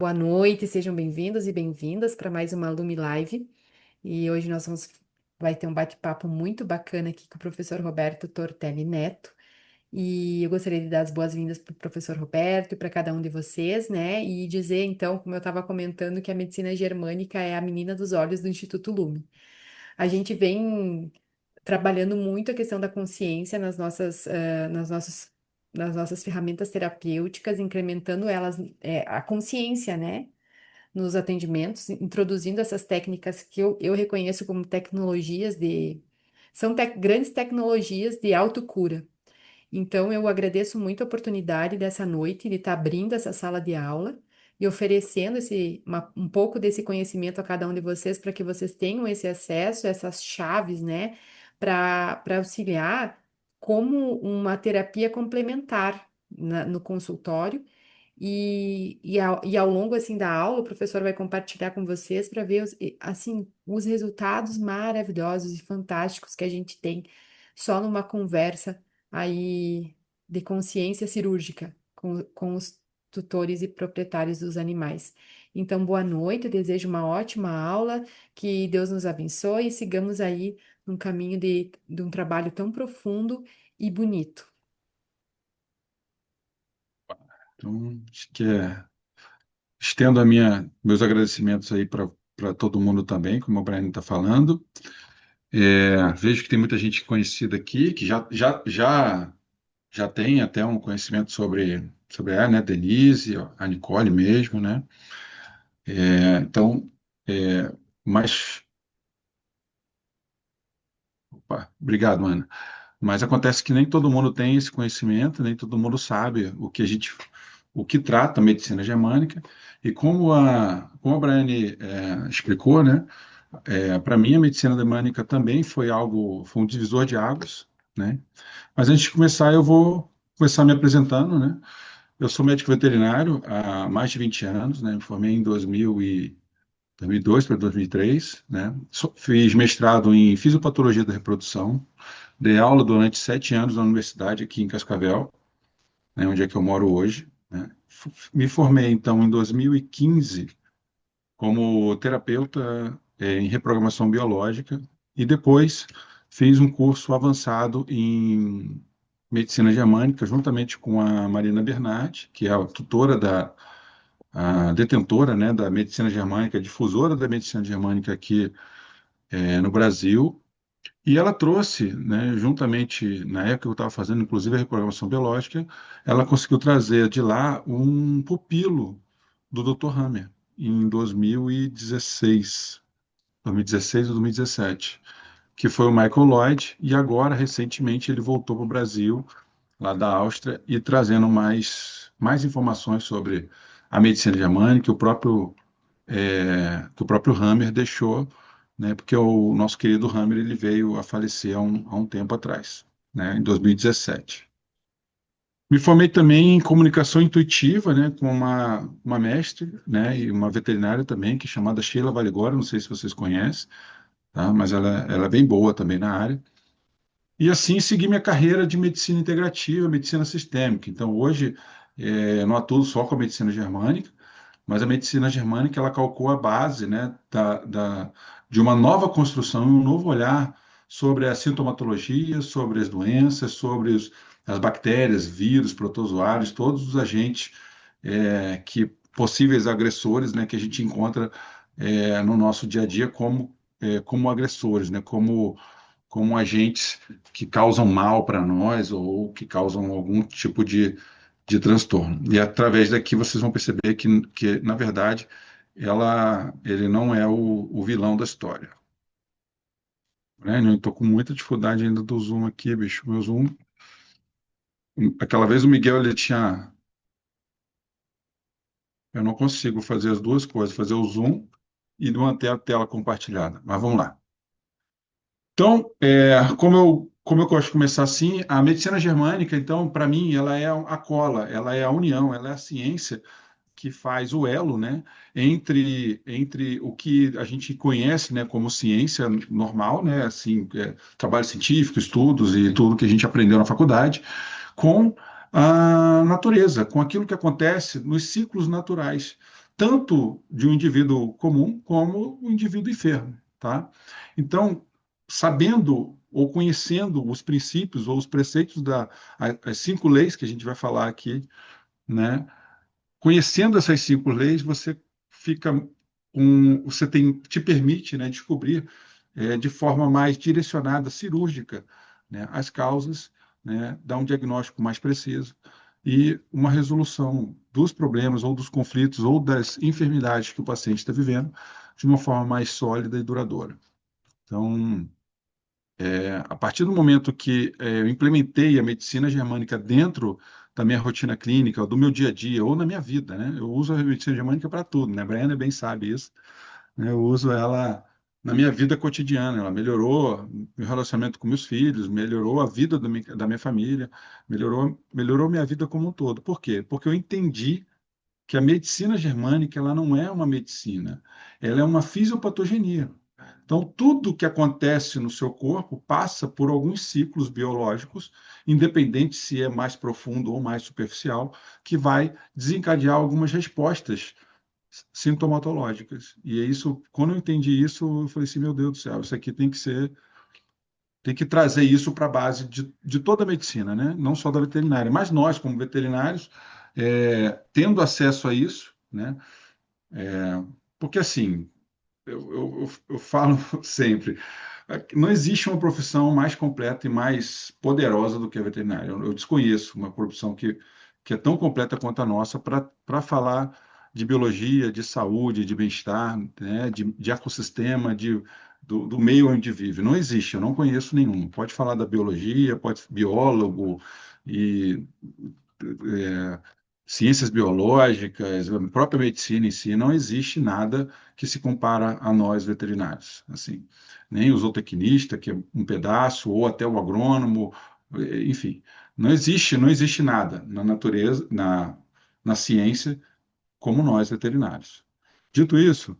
Boa noite, sejam bem-vindos e bem-vindas para mais uma Lumi Live. E hoje vai ter um bate-papo muito bacana aqui com o professor Roberto Tortelli Neto. E eu gostaria de dar as boas-vindas para o professor Roberto e para cada um de vocês, né? E dizer, então, como eu estava comentando, que a medicina germânica é a menina dos olhos do Instituto Lume. A gente vem trabalhando muito a questão da consciência nas nossas ferramentas terapêuticas, incrementando elas, a consciência, né? Nos atendimentos, introduzindo essas técnicas que eu reconheço como tecnologias de. São grandes tecnologias de autocura. Então, eu agradeço muito a oportunidade dessa noite de estar abrindo essa sala de aula e oferecendo um pouco desse conhecimento a cada um de vocês para que vocês tenham esse acesso, essas chaves, né, para auxiliar como uma terapia complementar no consultório e ao longo assim da aula, o professor vai compartilhar com vocês para ver assim os resultados maravilhosos e fantásticos que a gente tem só numa conversa aí de consciência cirúrgica com os tutores e proprietários dos animais. Então, boa noite, eu desejo uma ótima aula, que Deus nos abençoe e sigamos aí num caminho de um trabalho tão profundo e bonito. Então, acho que estendo meus agradecimentos aí para todo mundo também, como o Brian está falando. Vejo que tem muita gente conhecida aqui, que já tem até um conhecimento sobre ela, né? Denise, ó, a Nicole mesmo, né? Então, é, mas, opa, obrigado, Ana. Mas acontece que nem todo mundo tem esse conhecimento, nem todo mundo sabe o que trata a medicina germânica. E como a Braiane explicou, né? Para mim, a medicina germânica também foi um divisor de águas, né? Mas antes de começar, eu vou começar me apresentando, né? Eu sou médico veterinário há mais de 20 anos, né? Me formei em 2002 para 2003, né? Fiz mestrado em fisiopatologia da reprodução, dei aula durante 7 anos na universidade aqui em Cascavel, né? Onde é que eu moro hoje, né? Me formei, então, em 2015 como terapeuta em reprogramação biológica e depois fiz um curso avançado em medicina germânica juntamente com a Marina Bernardi, que é a tutora a detentora, né, da medicina germânica, difusora da medicina germânica aqui no Brasil. E ela trouxe, né, juntamente, na época que eu estava fazendo, inclusive, a reprogramação biológica, ela conseguiu trazer de lá um pupilo do Dr. Hammer, em 2016 ou 2017, que foi o Michael Lloyd, e agora, recentemente, ele voltou para o Brasil, lá da Áustria, e trazendo mais informações sobre a medicina germânica, que o próprio Hammer deixou, né, porque o nosso querido Hammer ele veio a falecer há um tempo atrás, né, em 2017. Me formei também em comunicação intuitiva, né, com uma mestre, né, e uma veterinária também, que é chamada Sheila Valigora, não sei se vocês conhecem, tá, mas ela é bem boa também na área. E assim segui minha carreira de medicina integrativa, medicina sistêmica. Então hoje eu não atuo só com a medicina germânica, mas a medicina germânica ela calcou a base, né, de uma nova construção, um novo olhar sobre a sintomatologia, sobre as doenças, as bactérias, vírus, protozoários, todos os agentes que possíveis agressores, né, que a gente encontra no nosso dia a dia como agressores, né, como agentes que causam mal para nós ou que causam algum tipo de transtorno. E através daqui vocês vão perceber na verdade, ele não é o vilão da história. Né? Eu estou com muita dificuldade ainda do Zoom aqui, bicho. Meu Zoom. Aquela vez o Miguel ele tinha. Eu não consigo fazer as duas coisas, fazer o Zoom e manter a tela compartilhada. Mas vamos lá. Então, como eu gosto de começar assim, a medicina germânica, então, para mim, ela é a cola, ela é a união, ela é a ciência que faz o elo, né, entre o que a gente conhece, né, como ciência normal, né, assim, trabalho científico, estudos e tudo que a gente aprendeu na faculdade, com a natureza, com aquilo que acontece nos ciclos naturais. tanto de um indivíduo comum como um indivíduo enfermo, tá? Então, sabendo ou conhecendo os princípios ou os preceitos as 5 leis que a gente vai falar aqui, né? Conhecendo essas 5 leis, você fica te permite, né, descobrir de forma mais direcionada, cirúrgica, né, as causas, né, dar um diagnóstico mais preciso e uma resolução dos problemas ou dos conflitos ou das enfermidades que o paciente está vivendo de uma forma mais sólida e duradoura. Então, a partir do momento que eu implementei a medicina germânica dentro da minha rotina clínica, ou do meu dia a dia, ou na minha vida, né? Eu uso a medicina germânica para tudo, né? A Briana bem sabe isso, né? Eu uso ela na minha vida cotidiana. Ela melhorou meu relacionamento com meus filhos, melhorou a vida da minha família, melhorou minha vida como um todo. Por quê? Porque eu entendi que a medicina germânica ela não é uma medicina, ela é uma fisiopatogenia. Então, tudo que acontece no seu corpo passa por alguns ciclos biológicos, independente se é mais profundo ou mais superficial, que vai desencadear algumas respostas sintomatológicas. E é isso, quando eu entendi isso, eu falei assim, meu Deus do céu, isso aqui tem que trazer isso para a base de toda a medicina, né? Não só da veterinária, mas nós, como veterinários, tendo acesso a isso, né? Porque assim, eu falo sempre, não existe uma profissão mais completa e mais poderosa do que a veterinária. Eu desconheço uma profissão que é tão completa quanto a nossa para falar de biologia, de saúde, de bem-estar, né, de ecossistema, do meio onde vive. Não existe, eu não conheço nenhum. Pode falar da biologia, pode biólogo e é, ciências biológicas, a própria medicina em si, não existe nada que se compara a nós veterinários, assim, nem o zootecnista, que é um pedaço, ou até o agrônomo, enfim, não existe nada na natureza, na ciência, como nós veterinários. Dito isso,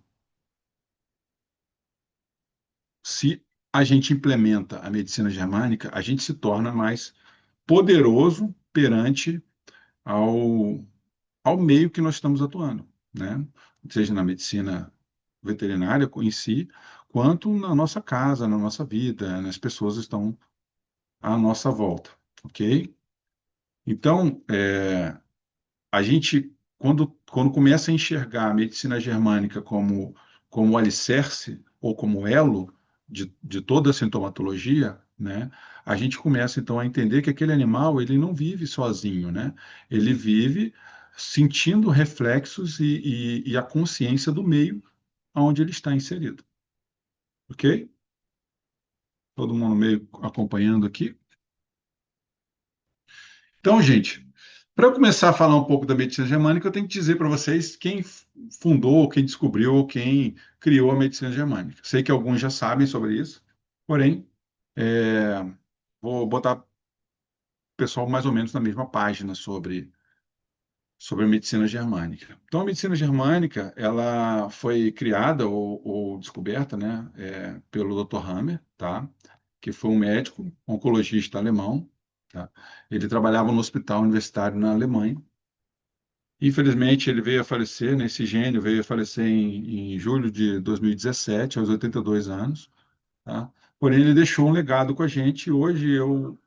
se a gente implementa a medicina germânica, a gente se torna mais poderoso perante ao ao meio que nós estamos atuando, né? Seja na medicina veterinária em si, quanto na nossa casa, na nossa vida, nas pessoas que estão à nossa volta, ok? Então, a gente, quando começa a enxergar a medicina germânica como alicerce ou como elo de toda a sintomatologia, né, a gente começa então a entender que aquele animal ele não vive sozinho, né? Ele vive sentindo reflexos e a consciência do meio onde ele está inserido, ok? Todo mundo meio acompanhando aqui. Então, gente, para eu começar a falar um pouco da medicina germânica, eu tenho que dizer para vocês quem fundou, quem descobriu, quem criou a medicina germânica. Sei que alguns já sabem sobre isso, porém, é, vou botar o pessoal mais ou menos na mesma página sobre a medicina germânica. Então, a medicina germânica, ela foi criada ou descoberta, né, pelo Dr. Hammer, tá? Que foi um médico oncologista alemão, tá? Ele trabalhava no hospital universitário na Alemanha. Infelizmente, ele veio a falecer, né, esse gênio veio a falecer em julho de 2017, aos 82 anos, tá? Porém, ele deixou um legado com a gente e hoje eu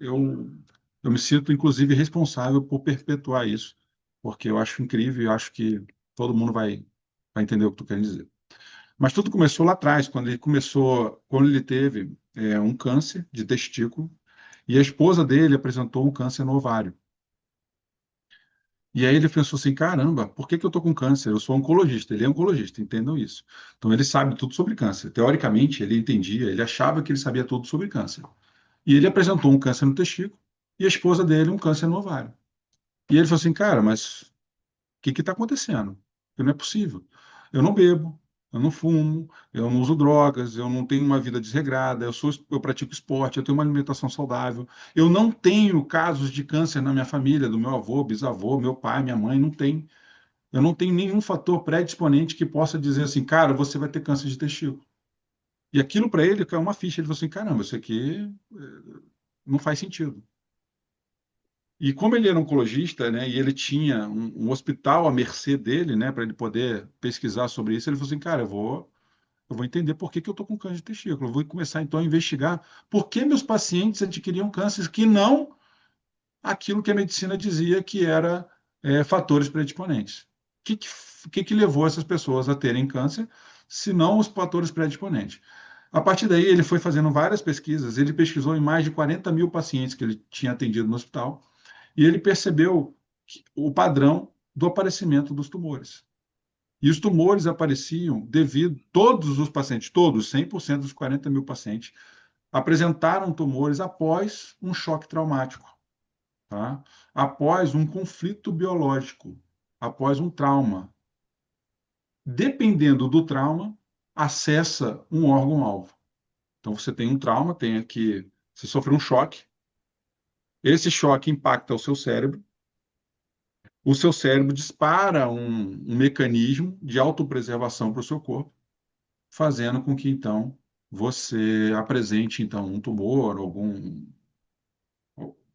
me sinto, inclusive, responsável por perpetuar isso, porque eu acho incrível e eu acho que todo mundo vai entender o que tu quer dizer. Mas tudo começou lá atrás, quando ele teve um câncer de testículo e a esposa dele apresentou um câncer no ovário. E aí ele pensou assim, caramba, por que que eu tô com câncer? Eu sou oncologista, ele é oncologista, entendam isso. Então ele sabe tudo sobre câncer. Teoricamente, ele entendia, ele achava que ele sabia tudo sobre câncer. E ele apresentou um câncer no testículo e a esposa dele um câncer no ovário. E ele falou assim, cara, mas o que está acontecendo? Porque não é possível. Eu não bebo, eu não fumo, eu não uso drogas, eu não tenho uma vida desregrada, eu pratico esporte, eu tenho uma alimentação saudável. Eu não tenho casos de câncer na minha família, do meu avô, bisavô, meu pai, minha mãe, não tem. Eu não tenho nenhum fator predisponente que possa dizer assim, cara, você vai ter câncer de testículo. E aquilo para ele caiu uma ficha. Ele falou assim, caramba, isso aqui não faz sentido. E como ele era oncologista, né, e ele tinha um hospital à mercê dele, né, para ele poder pesquisar sobre isso, ele falou assim, cara, eu vou entender por que que eu estou com câncer de testículo. Eu vou começar então a investigar por que meus pacientes adquiriam câncer que não aquilo que a medicina dizia que era fatores predisponentes. O que levou essas pessoas a terem câncer, se não os fatores predisponentes? A partir daí, ele foi fazendo várias pesquisas. Ele pesquisou em mais de 40 mil pacientes que ele tinha atendido no hospital e ele percebeu o padrão do aparecimento dos tumores. E os tumores apareciam devido, todos os pacientes, todos, 100% dos 40 mil pacientes, apresentaram tumores após um choque traumático, tá? Após um conflito biológico, após um trauma. Dependendo do trauma, acessa um órgão-alvo. Então, você tem um trauma, tem aqui, você sofreu um choque, esse choque impacta o seu cérebro dispara um mecanismo de autopreservação para o seu corpo, fazendo com que, então, você apresente, então, um tumor, algum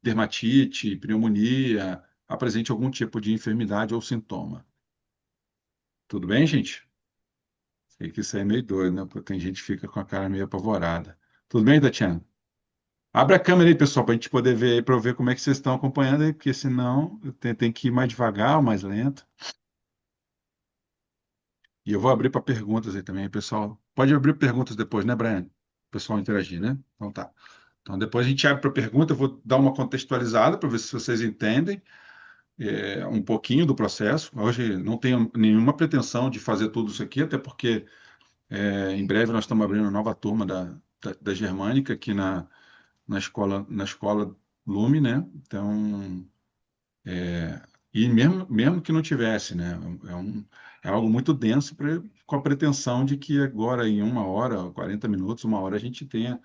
dermatite, pneumonia, apresente algum tipo de enfermidade ou sintoma. Tudo bem, gente? Sei que isso aí é meio doido, né? Porque tem gente que fica com a cara meio apavorada. Tudo bem, Tatiana? Abre a câmera aí, pessoal, para a gente poder ver aí, para eu ver como é que vocês estão acompanhando aí, porque senão tem que ir mais devagar ou mais lento. E eu vou abrir para perguntas aí também, pessoal. Pode abrir perguntas depois, né, Brian? O pessoal interagir, né? Então tá. Então depois a gente abre para pergunta, eu vou dar uma contextualizada para ver se vocês entendem um pouquinho do processo. Hoje não tenho nenhuma pretensão de fazer tudo isso aqui, até porque em breve nós estamos abrindo uma nova turma da Germânica aqui na escola Lume, né? Então, e mesmo que não tivesse, né? É algo muito denso com a pretensão de que agora, em 1 hora, 40 minutos, 1 hora, a gente tenha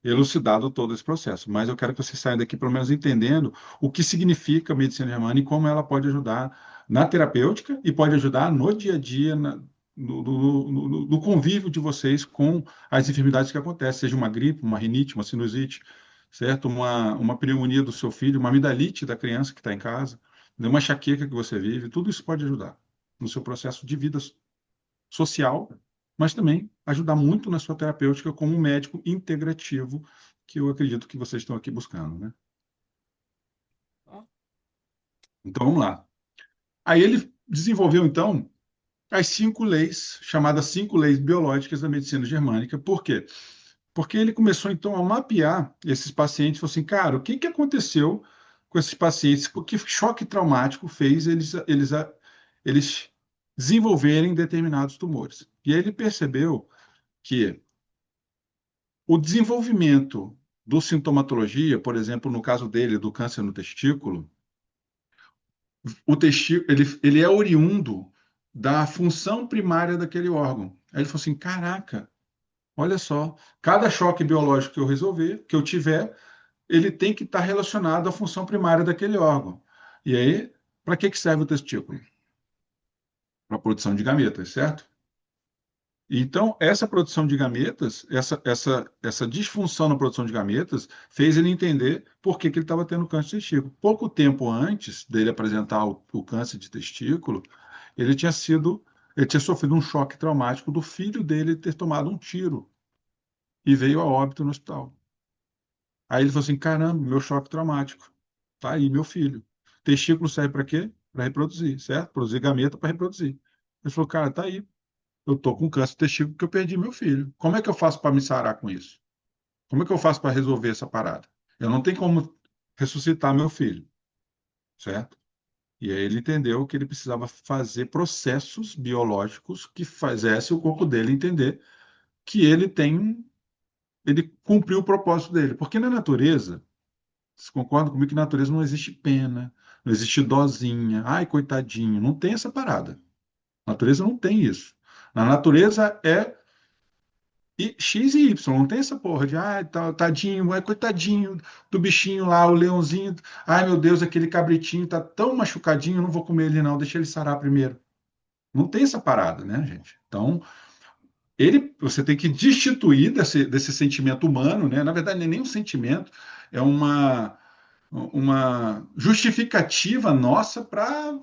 elucidado todo esse processo. Mas eu quero que você saia daqui, pelo menos, entendendo o que significa a medicina germânica e como ela pode ajudar na terapêutica e pode ajudar no dia a dia, no convívio de vocês com as enfermidades que acontecem, seja uma gripe, uma rinite, uma sinusite, certo? Uma pneumonia do seu filho, uma amidalite da criança que está em casa, né? Uma enxaqueca que você vive, tudo isso pode ajudar no seu processo de vida social, mas também ajudar muito na sua terapêutica como um médico integrativo, que eu acredito que vocês estão aqui buscando, né? Então, vamos lá. Aí ele desenvolveu, então, as 5 leis, chamadas 5 leis biológicas da medicina germânica. Por quê? Porque ele começou, então, a mapear esses pacientes, falou assim, cara, o que que aconteceu com esses pacientes? Que choque traumático fez eles desenvolverem determinados tumores? E aí ele percebeu que o desenvolvimento do sintomatologia, por exemplo, no caso dele, do câncer no testículo, o testículo, ele é oriundo da função primária daquele órgão. Aí ele falou assim: caraca, olha só, cada choque biológico que eu resolver, que eu tiver, ele tem que estar relacionado à função primária daquele órgão. E aí, para que serve o testículo? Para a produção de gametas, certo? Então, essa produção de gametas, essa disfunção na produção de gametas, fez ele entender por que que ele estava tendo câncer de testículo. Pouco tempo antes dele apresentar o câncer de testículo, ele tinha sido, ele tinha sofrido um choque traumático do filho dele ter tomado um tiro e veio a óbito no hospital. Aí ele falou assim: caramba, meu choque traumático. Tá aí, meu filho. Testículo serve para quê? Para reproduzir, certo? Produzir gameta para reproduzir. Ele falou: cara, tá aí. Eu tô com câncer de testículo porque eu perdi meu filho. Como é que eu faço para me sarar com isso? Como é que eu faço para resolver essa parada? Eu não tenho como ressuscitar meu filho, certo? E aí ele entendeu que ele precisava fazer processos biológicos que fizesse o corpo dele entender que ele cumpriu o propósito dele. Porque na natureza, você concorda comigo que na natureza não existe pena, não existe dosinha, ai, coitadinho, não tem essa parada. Na natureza não tem isso. Na natureza é X e Y, não tem essa porra de, tadinho, coitadinho do bichinho lá, o leãozinho, ai meu Deus, aquele cabritinho tá tão machucadinho, eu não vou comer ele não, deixa ele sarar primeiro. Não tem essa parada, né, gente? Então, você tem que destituir desse sentimento humano, né? Na verdade, não é nem um sentimento, é uma justificativa nossa para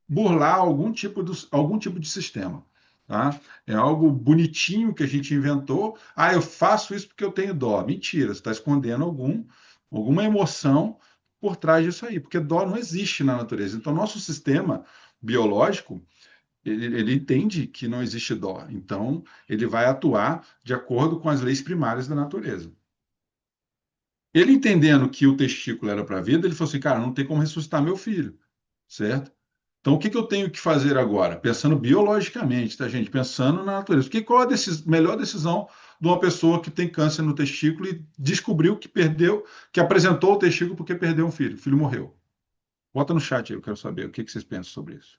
burlar algum tipo de sistema, tá? É algo bonitinho que a gente inventou. Ah, eu faço isso porque eu tenho dó. Mentira, você está escondendo alguma emoção por trás disso aí, porque dó não existe na natureza. Então, nosso sistema biológico, ele entende que não existe dó. Então, ele vai atuar de acordo com as leis primárias da natureza. Ele entendendo que o testículo era para a vida, ele falou assim, cara, não tem como ressuscitar meu filho, certo? Então, o que que eu tenho que fazer agora? Pensando biologicamente, tá, gente? Pensando na natureza. Qual a melhor decisão de uma pessoa que tem câncer no testículo e descobriu que perdeu, que apresentou o testículo porque perdeu um filho, o filho morreu? Bota no chat aí, eu quero saber o que que vocês pensam sobre isso.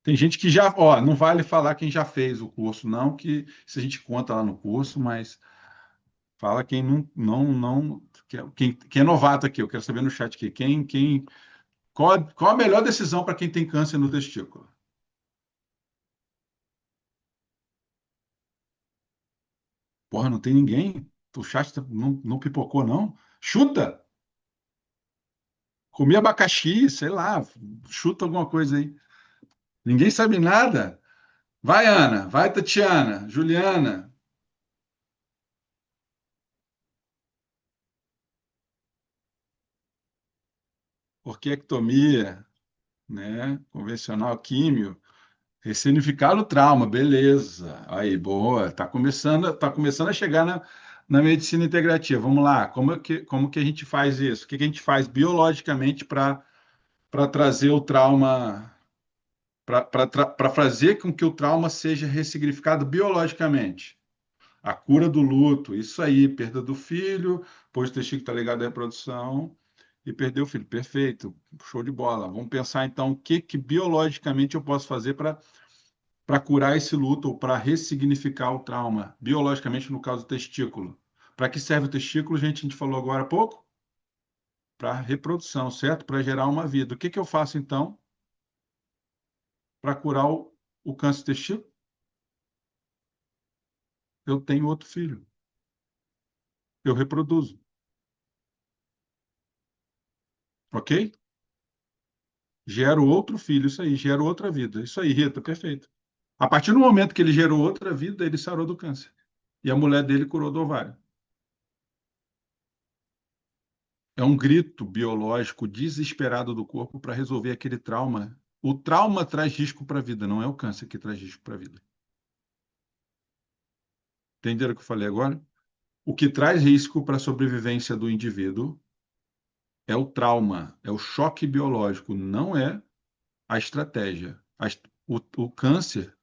Tem gente que já, ó, não vale falar quem já fez o curso, não, que se a gente conta lá no curso, mas fala quem não, quem é novato aqui. Eu quero saber no chat aqui, qual a melhor decisão para quem tem câncer no testículo? Porra, não tem ninguém? O chat não pipocou, não? Chuta! Comi abacaxi, sei lá, chuta alguma coisa aí. Ninguém sabe nada. Vai, Ana, vai, Tatiana, Juliana. Orquiectomia, né? Convencional químio. Ressignificar o trauma, beleza. Aí, boa. Tá começando a chegar na medicina integrativa. Vamos lá. Como que a gente faz isso? O que que a gente faz biologicamente para trazer o trauma, para fazer com que o trauma seja ressignificado biologicamente? A cura do luto, isso aí, perda do filho, pois o testículo está ligado à reprodução e perdeu o filho. Perfeito, show de bola. Vamos pensar então o que que biologicamente eu posso fazer para curar esse luto ou para ressignificar o trauma, biologicamente, no caso do testículo. Para que serve o testículo, gente? A gente falou agora há pouco? Para reprodução, certo? Para gerar uma vida. O que que eu faço então para curar o câncer do testículo? Eu tenho outro filho. Eu reproduzo. Ok? Gero outro filho, isso aí, gero outra vida. Isso aí, Rita, perfeito. A partir do momento que ele gerou outra vida, ele sarou do câncer. E a mulher dele curou do ovário. É um grito biológico desesperado do corpo para resolver aquele trauma. O trauma traz risco para a vida, não é o câncer que traz risco para a vida. Entenderam o que eu falei agora? O que traz risco para a sobrevivência do indivíduo é o trauma, é o choque biológico, não é a estratégia. O câncer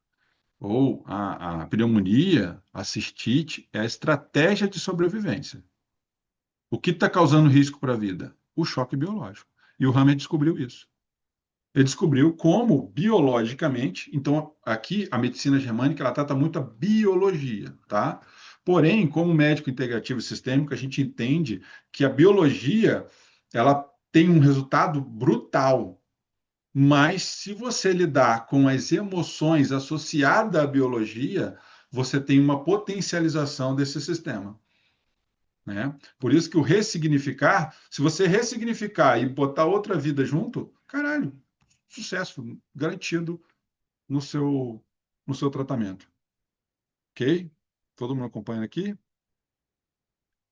ou a pneumonia, a cistite, é a estratégia de sobrevivência. O que está causando risco para a vida? O choque biológico. E o Hammer descobriu isso. Ele descobriu como biologicamente, então aqui a medicina germânica ela trata muito a biologia, tá? Porém, como médico integrativo e sistêmico, a gente entende que a biologia ela tem um resultado brutal, mas se você lidar com as emoções associadas à biologia, você tem uma potencialização desse sistema, né? Por isso que o ressignificar, se você ressignificar e botar outra vida junto, caralho, sucesso garantido no seu tratamento. Ok? Todo mundo acompanhando aqui?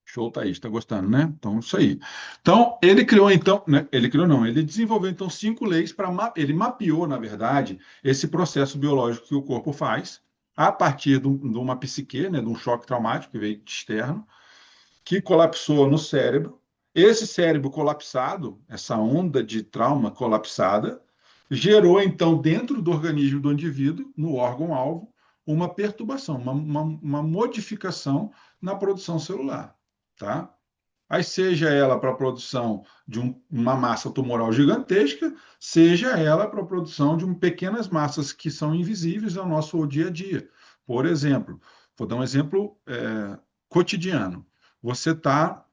Show, Thaís, está gostando, né? Então, isso aí. Então, ele criou, então, né? Ele criou, não, ele desenvolveu, então, 5 leis para. Ele mapeou, na verdade, esse processo biológico que o corpo faz a partir de uma psique, né? De um choque traumático que veio de externo, que colapsou no cérebro. Esse cérebro colapsado, essa onda de trauma colapsada, gerou, então, dentro do organismo do indivíduo, no órgão-alvo, uma perturbação, uma modificação na produção celular, tá? Aí seja ela para a produção de uma massa tumoral gigantesca, seja ela para a produção de pequenas massas que são invisíveis ao nosso dia a dia. Por exemplo, vou dar um exemplo cotidiano. Você tá,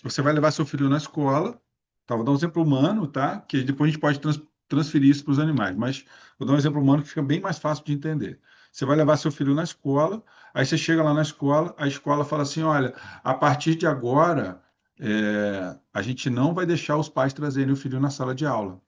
você vai levar seu filho na escola, tá? Vou dar um exemplo humano, tá? Que depois a gente pode transferir isso para os animais, mas vou dar um exemplo humano que fica bem mais fácil de entender. Você vai levar seu filho na escola, aí você chega lá na escola, a escola fala assim, olha, a partir de agora, a gente não vai deixar os pais trazerem o filho na sala de aula.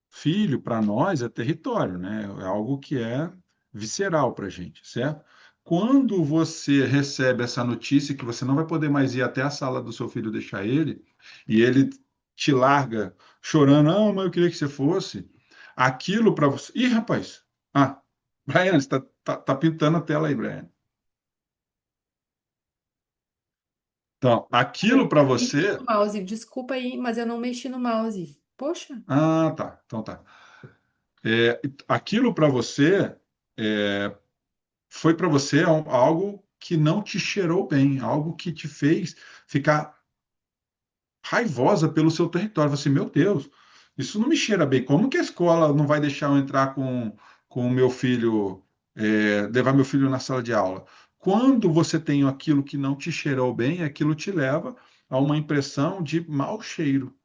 Filho, para nós, é território, né? É algo que é visceral para a gente, certo? Quando você recebe essa notícia que você não vai poder mais ir até a sala do seu filho deixar ele, e ele te larga chorando, ah, mas eu queria que você fosse, aquilo para você. Ih, rapaz! Ah, Brian, você tá pintando a tela aí, Brian. Então, Eu aquilo para não mexi você. no mouse, desculpa aí, mas eu não mexi no mouse. Poxa, Ah, tá. Então tá. Aquilo para você foi para você algo que não te cheirou bem, algo que te fez ficar raivosa pelo seu território. Você, meu Deus, isso não me cheira bem. Como que a escola não vai deixar eu entrar com o meu filho, levar meu filho na sala de aula? Quando você tem aquilo que não te cheirou bem, aquilo te leva a uma impressão de mau cheiro.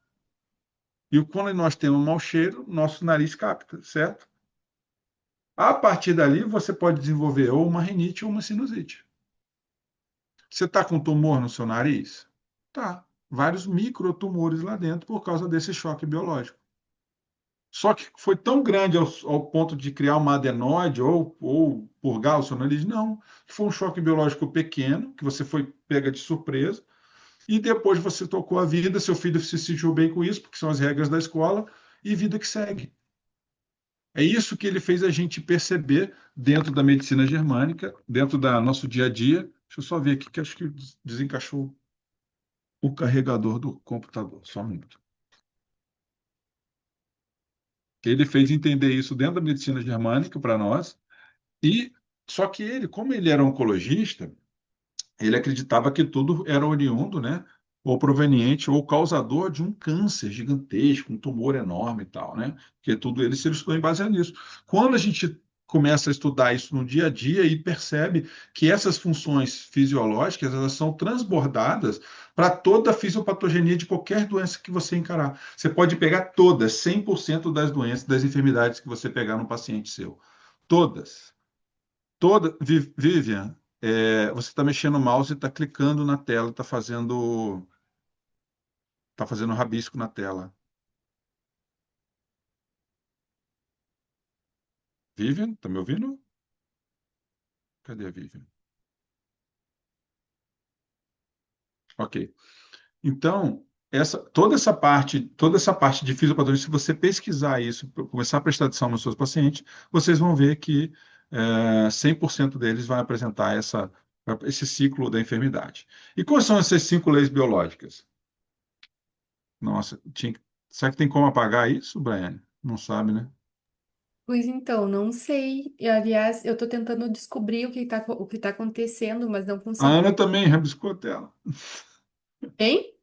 E quando nós temos mau cheiro, nosso nariz capta, certo? A partir dali, você pode desenvolver ou uma rinite ou uma sinusite. Você está com tumor no seu nariz? Tá. Vários microtumores lá dentro por causa desse choque biológico. Só que foi tão grande ao ponto de criar uma adenoide ou purgar o seu nariz? Não. Foi um choque biológico pequeno, que você foi pega de surpresa, e depois você tocou a vida, seu filho se sentiu bem com isso, porque são as regras da escola, e vida que segue. É isso que ele fez a gente perceber dentro da medicina germânica, dentro do nosso dia a dia. Deixa eu só ver aqui, que acho que desencaixou o carregador do computador. Só um minuto. Ele fez entender isso dentro da medicina germânica para nós, e só que ele, como ele era oncologista, ele acreditava que tudo era oriundo, né? Ou proveniente ou causador de um câncer gigantesco, um tumor enorme e tal, né? Porque tudo ele se estudou em base nisso. Quando a gente começa a estudar isso no dia a dia e percebe que essas funções fisiológicas elas são transbordadas para toda a fisiopatogenia de qualquer doença que você encarar. Você pode pegar todas, 100% das doenças, das enfermidades que você pegar no paciente seu. Todas. Vivian, você está mexendo o mouse e está clicando na tela, tá fazendo rabisco na tela. Vivian, tá me ouvindo? Cadê a Vivian? Ok. Então, toda essa parte de fisiopatologia, se você pesquisar isso, começar a prestar atenção nos seus pacientes, vocês vão ver que 100% deles vai apresentar esse ciclo da enfermidade. E quais são essas 5 leis biológicas? Nossa, será que tem como apagar isso, Brian? Não sabe, né? pois então, não sei. E, aliás, eu tô tentando descobrir o que tá acontecendo, mas não A consegui. Ana também rabiscou a tela. Hein?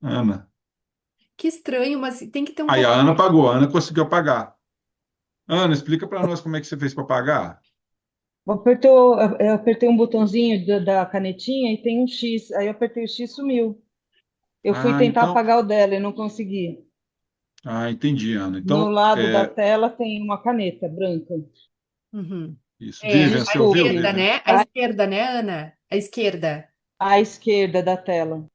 Ana. Que estranho, mas tem que ter um Aí a pouco. Ana apagou, a Ana conseguiu apagar. Ana, explica para nós como é que você fez para apagar. Eu apertei um botãozinho da canetinha e tem um X. Aí eu apertei o X e sumiu. Eu fui Ah, tentar então. apagar o dela e não consegui. Ah, entendi, Ana. No Então, lado da tela tem uma caneta branca. Uhum. isso. É, Vivian, você à ouviu, Desculpe. esquerda, Vivian? né? À esquerda, né, Ana? À esquerda. À esquerda da tela.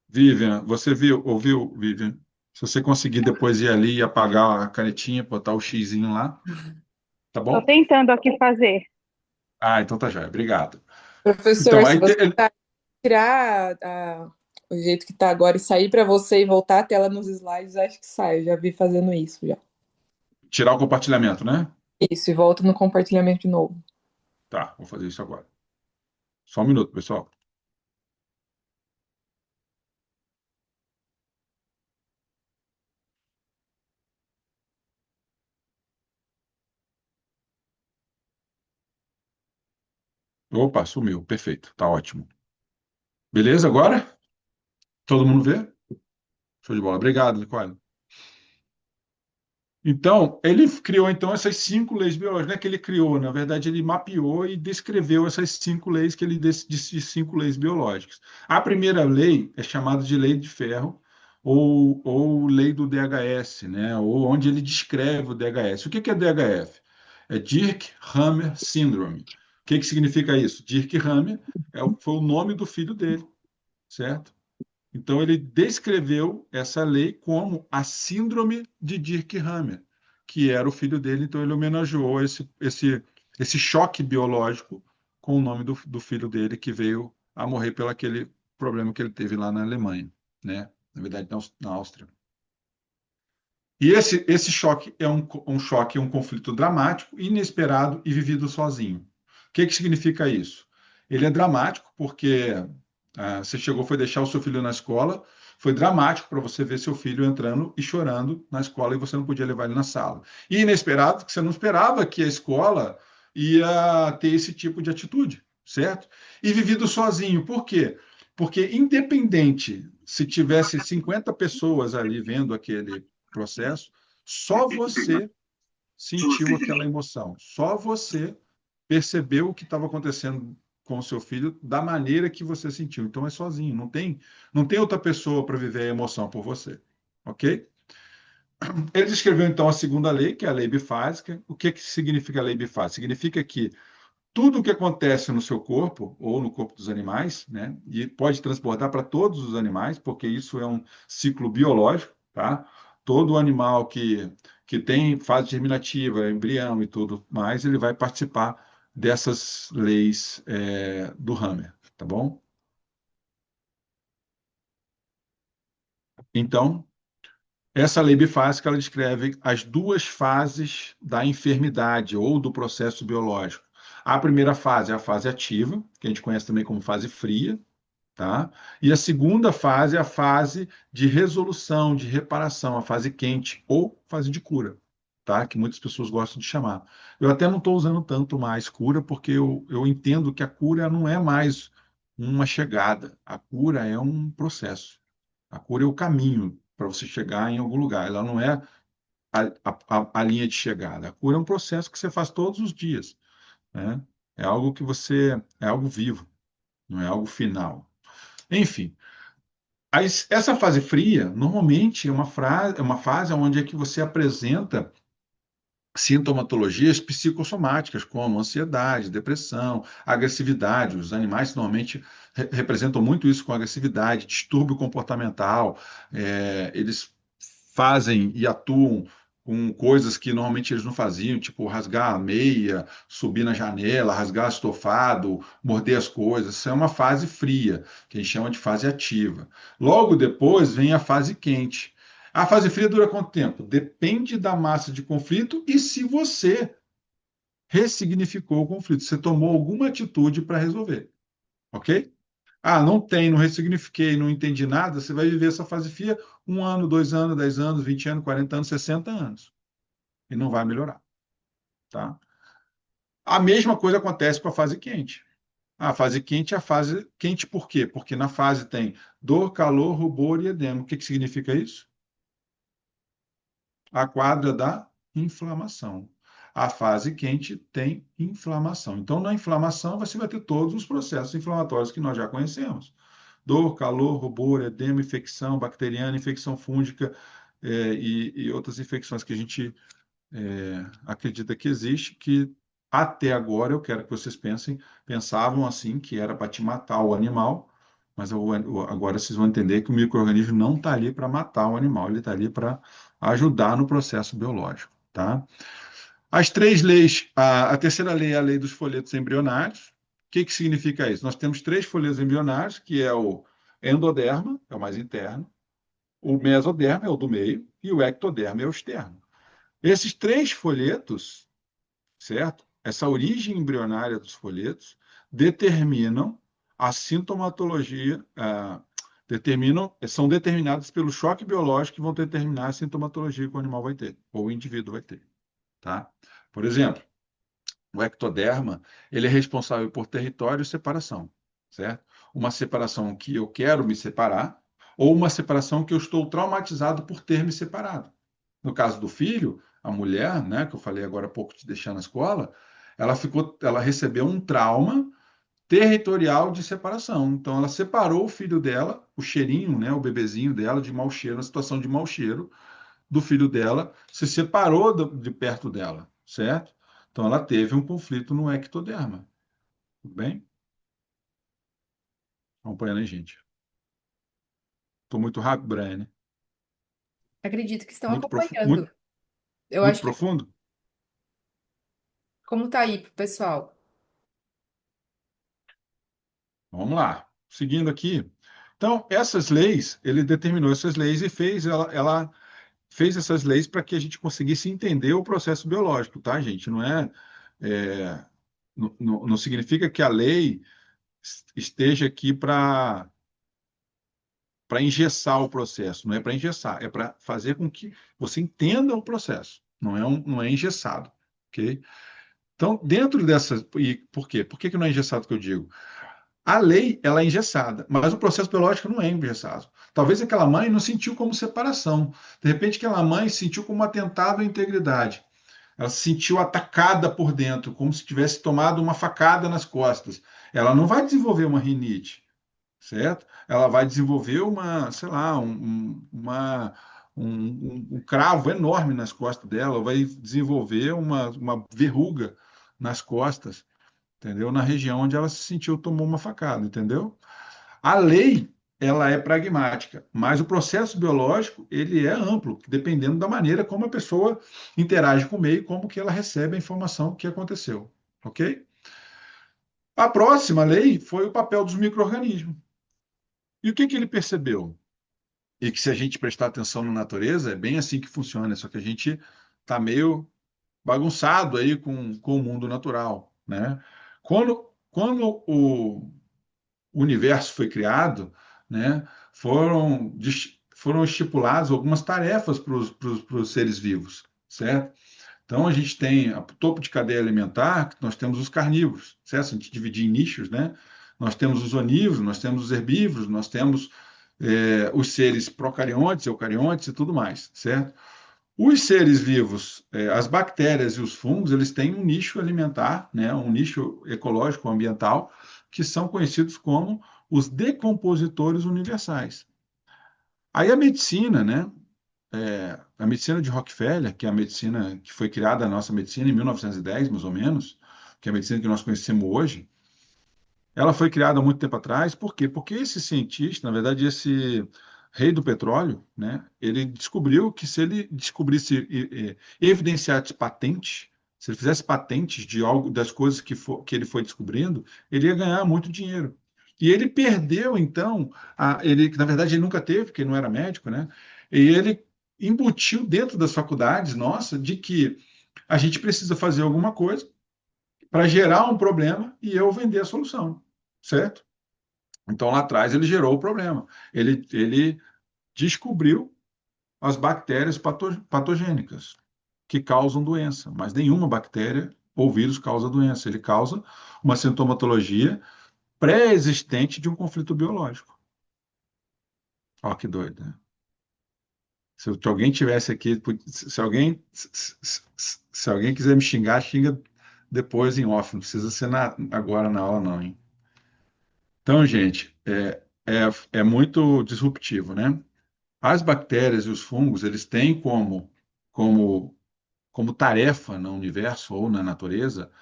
Vivian, você ouviu, Vivian? Se você conseguir depois ir ali e apagar a canetinha, botar o xizinho lá, tá Estou bom? tentando aqui fazer. Ah, então tá joia. Obrigado. Então, Professor, se aí você tirar o jeito que tá agora e sair para você e voltar a tela nos slides, acho que sai. Eu já vi fazendo isso já. tirar o compartilhamento, né? Isso, e volta no compartilhamento de novo. Tá, vou fazer isso agora. Só um minuto, pessoal. Opa, sumiu. Perfeito. Tá ótimo. Beleza agora? Todo mundo vê? Show de bola. Obrigado, Nicole. Então, ele criou então essas 5 leis biológicas. Não é que ele criou, na verdade, ele mapeou e descreveu essas 5 leis que ele disse de 5 leis biológicas. A primeira lei é chamada de lei de ferro ou lei do DHS, né? Ou onde ele descreve o DHS. O que é DHF? É Dirk-Hammer Syndrome. O que significa isso? Dirk Hammer foi o nome do filho dele. certo? Então, ele descreveu essa lei como a síndrome de Dirkhammer, que era o filho dele. Então, ele homenageou esse choque biológico com o nome do filho dele, que veio a morrer pelo aquele problema que ele teve lá na Alemanha, né? Na verdade, na Áustria. E esse choque é um choque, um conflito dramático, inesperado e vivido sozinho. O que significa isso? Ele é dramático porque você chegou, foi deixar o seu filho na escola, foi dramático para você ver seu filho entrando e chorando na escola e você não podia levar ele na sala. E inesperado, porque você não esperava que a escola ia ter esse tipo de atitude, certo? E vivido sozinho. Por quê? Porque independente se tivesse 50 pessoas ali vendo aquele processo, só você sentiu aquela emoção, só você percebeu o que estava acontecendo com o seu filho da maneira que você sentiu. Então é sozinho, não tem outra pessoa para viver a emoção por você, ok? Ele escreveu então a segunda lei, que é a lei bifásica. O que significa a lei bifásica? Significa que tudo o que acontece no seu corpo ou no corpo dos animais, né, e pode transportar para todos os animais, porque isso é um ciclo biológico, tá? Todo animal que tem fase germinativa, embrião e tudo mais, ele vai participar dessas leis do Hammer, tá bom? Então, essa lei bifásica ela descreve as duas fases da enfermidade ou do processo biológico. A primeira fase é a fase ativa, que a gente conhece também como fase fria, tá? E a segunda fase é a fase de resolução, de reparação, a fase quente ou fase de cura, tá? Que muitas pessoas gostam de chamar. Eu até não estou usando tanto mais cura, porque eu entendo que a cura não é mais uma chegada, a cura é um processo. A cura é o caminho para você chegar em algum lugar. Ela não é a linha de chegada. A cura é um processo que você faz todos os dias, né? É algo que é algo vivo, não é algo final. Enfim, essa fase fria, normalmente, é uma fase onde é que você apresenta sintomatologias psicossomáticas, como ansiedade, depressão, agressividade. Os animais normalmente representam muito isso com agressividade, distúrbio comportamental. Eles fazem e atuam com coisas que normalmente eles não faziam, tipo rasgar a meia, subir na janela, rasgar estofado, morder as coisas. Isso é uma fase fria, que a gente chama de fase ativa. Logo depois vem a fase quente. A fase fria dura quanto tempo? Depende da massa de conflito e se você ressignificou o conflito, você tomou alguma atitude para resolver, ok? Ah, não tem, não ressignifiquei, não entendi nada, você vai viver essa fase fria 1 ano, 2 anos, 10 anos, 20 anos, 40 anos, 60 anos. E não vai melhorar, tá? A mesma coisa acontece com a fase quente. A fase quente é a fase quente por quê? Porque na fase tem dor, calor, rubor e edema. O que significa isso? A quadra da inflamação. A fase quente tem inflamação. Então, na inflamação, você vai ter todos os processos inflamatórios que nós já conhecemos. Dor, calor, rubor, edema, infecção bacteriana, infecção fúngica e outras infecções que a gente acredita que existe, que até agora eu quero que vocês pensavam assim, que era para te matar o animal, mas agora vocês vão entender que o micro-organismo não está ali para matar o animal, ele está ali para ajudar no processo biológico, tá? As três leis, a terceira lei é a lei dos folhetos embrionários. O que significa isso? Nós temos três folhetos embrionários, que é o endoderma, é o mais interno, o mesoderma é o do meio e o ectoderma é o externo. Esses três folhetos, certo? Essa origem embrionária dos folhetos determinam a sintomatologia, são determinadas pelo choque biológico que vão determinar a sintomatologia que o animal vai ter, ou o indivíduo vai ter, tá? Por exemplo, o ectoderma, ele é responsável por território e separação, certo? Uma separação que eu quero me separar, ou uma separação que eu estou traumatizado por ter me separado. No caso do filho, a mulher, né, que eu falei agora há pouco de deixar na escola, ela recebeu um trauma territorial de separação. Então, ela separou o filho dela, o cheirinho, né, o bebezinho dela, de mau cheiro, uma situação de mau cheiro do filho dela, se separou de perto dela, certo? Então, ela teve um conflito no ectoderma. Tudo bem? Acompanhando aí, gente. Estou muito rápido, Brian? Acredito que estão Muito profundo, acompanhando. muito, Eu muito acho que, profundo? como tá aí pro pessoal? Vamos lá. Seguindo aqui. Então, essas leis, ele determinou essas leis e ela fez essas leis para que a gente conseguisse entender o processo biológico, tá, gente? É, não significa que a lei esteja aqui para engessar o processo, não é para engessar, é para fazer com que você entenda o processo, não é engessado, ok? Então, dentro dessas, e por quê? Por que que não é engessado que eu digo? A lei, ela é engessada, mas o processo biológico não é engessado. Talvez aquela mãe não sentiu como separação. De repente, aquela mãe sentiu como atentado à integridade. Ela se sentiu atacada por dentro, como se tivesse tomado uma facada nas costas. Ela não vai desenvolver uma rinite, certo? Ela vai desenvolver uma, sei lá, um cravo enorme nas costas dela, vai desenvolver uma verruga nas costas, entendeu? Na região onde ela se sentiu, tomou uma facada, entendeu? A lei, ela é pragmática, mas o processo biológico, ele é amplo, dependendo da maneira como a pessoa interage com o meio, como que ela recebe a informação que aconteceu, ok? A próxima lei foi o papel dos micro-organismos. E o que que ele percebeu? E que se a gente prestar atenção na natureza, é bem assim que funciona, só que a gente está meio bagunçado aí com o mundo natural, né? Quando o universo foi criado, né, foram estipuladas algumas tarefas para os seres vivos, certo? Então, a gente tem o topo de cadeia alimentar, que nós temos os carnívoros, certo? Se a gente dividir em nichos, né? Nós temos os onívoros, nós temos os herbívoros, nós temos os seres procariontes, eucariontes e tudo mais, certo? Os seres vivos, as bactérias e os fungos, eles têm um nicho alimentar, né? Um nicho ecológico ambiental, que são conhecidos como os decompositores universais. Aí a medicina, né? A medicina de Rockefeller, que é a medicina que foi criada, a nossa medicina, em 1910, mais ou menos, que é a medicina que nós conhecemos hoje, ela foi criada há muito tempo atrás. Por quê? Porque esse cientista, na verdade, esse rei do petróleo, né, ele descobriu que se ele descobrisse evidenciasse patente, se ele fizesse patentes de algo das coisas que ele foi descobrindo, ele ia ganhar muito dinheiro. E ele perdeu, então, na verdade, ele nunca teve, porque ele não era médico, né? E ele embutiu dentro das faculdades, nossa, de que a gente precisa fazer alguma coisa para gerar um problema e eu vender a solução, certo? Então, lá atrás, ele gerou o problema. Ele descobriu as bactérias patogênicas que causam doença, mas nenhuma bactéria ou vírus causa doença. Ele causa uma sintomatologia pré-existente de um conflito biológico. Ó, que doido, né? Se alguém tivesse aqui, se alguém quiser me xingar, xinga depois em off, não precisa ser agora na aula, não, hein? Então, gente, é muito disruptivo, né? As bactérias e os fungos, eles têm como, como tarefa no universo ou na natureza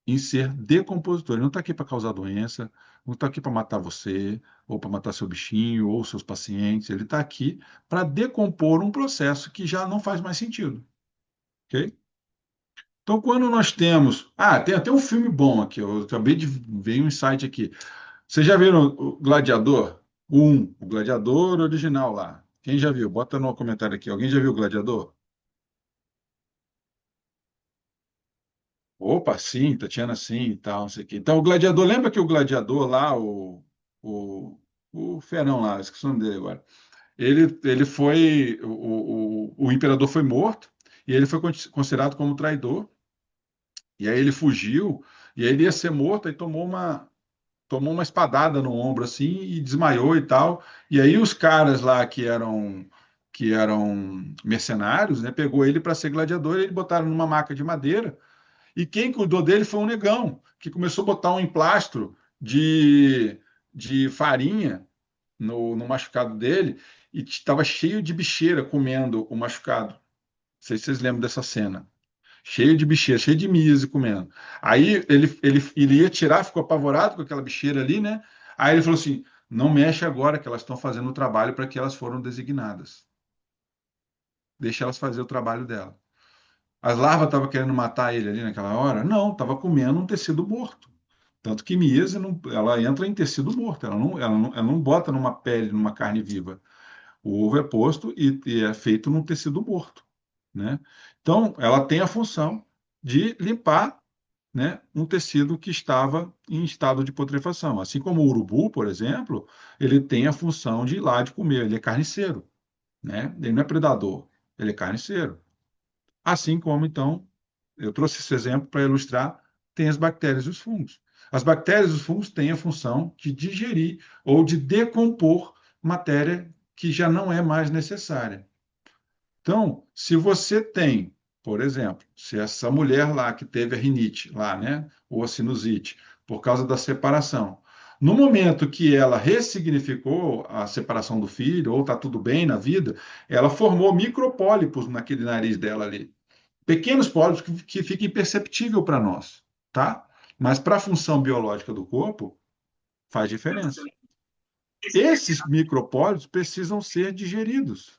em ser decompositor. Ele não está aqui para causar doença, não está aqui para matar você, ou para matar seu bichinho, ou seus pacientes. Ele está aqui para decompor um processo que já não faz mais sentido, ok? Então, quando nós temos... Ah, tem até um filme bom aqui, eu acabei de ver um insight aqui. Vocês já viram o Gladiador? O Gladiador original lá. Quem já viu? Bota no comentário aqui. Alguém já viu o Gladiador? Opa, sim, Tatiana, sim, e tal, não sei o quê. Então, o Gladiador, lembra que o Gladiador lá, o, o Ferão lá, esqueci o nome dele agora. Ele foi, o imperador foi morto e ele foi considerado como traidor. E aí ele fugiu e aí ele ia ser morto e tomou uma espadada no ombro assim e desmaiou e tal. E aí os caras lá que eram mercenários, né, pegou ele para ser gladiador e ele botaram numa maca de madeira. E quem cuidou dele foi um negão que começou a botar um emplastro de farinha no machucado dele e estava cheio de bicheira comendo o machucado. Não sei se vocês lembram dessa cena. Cheio de bicheira, cheio de miase comendo. Aí ele ia tirar, ficou apavorado com aquela bicheira ali, né? Aí ele falou assim: Não mexe agora que elas estão fazendo o trabalho para que elas foram designadas. Deixa elas fazer o trabalho dela. As larvas estavam querendo matar ele ali naquela hora? Não, estava comendo um tecido morto. Tanto que miíase, ela entra em tecido morto, ela não bota numa pele, numa carne viva. O ovo é posto e é feito num tecido morto, né? Então, ela tem a função de limpar, né, um tecido que estava em estado de putrefação. Assim como o urubu, por exemplo, ele tem a função de ir lá de comer, ele é carniceiro, né? Ele não é predador, ele é carniceiro. Assim como, então, eu trouxe esse exemplo para ilustrar, tem as bactérias e os fungos. As bactérias e os fungos têm a função de digerir ou de decompor matéria que já não é mais necessária. Então, se você tem, por exemplo, se essa mulher lá que teve a rinite lá, né, ou a sinusite, por causa da separação, no momento que ela ressignificou a separação do filho, ou está tudo bem na vida, ela formou micropólipos naquele nariz dela ali. Pequenos pólipos que fica imperceptível para nós, tá? Mas para a função biológica do corpo, faz diferença. Esses micropólipos precisam ser digeridos.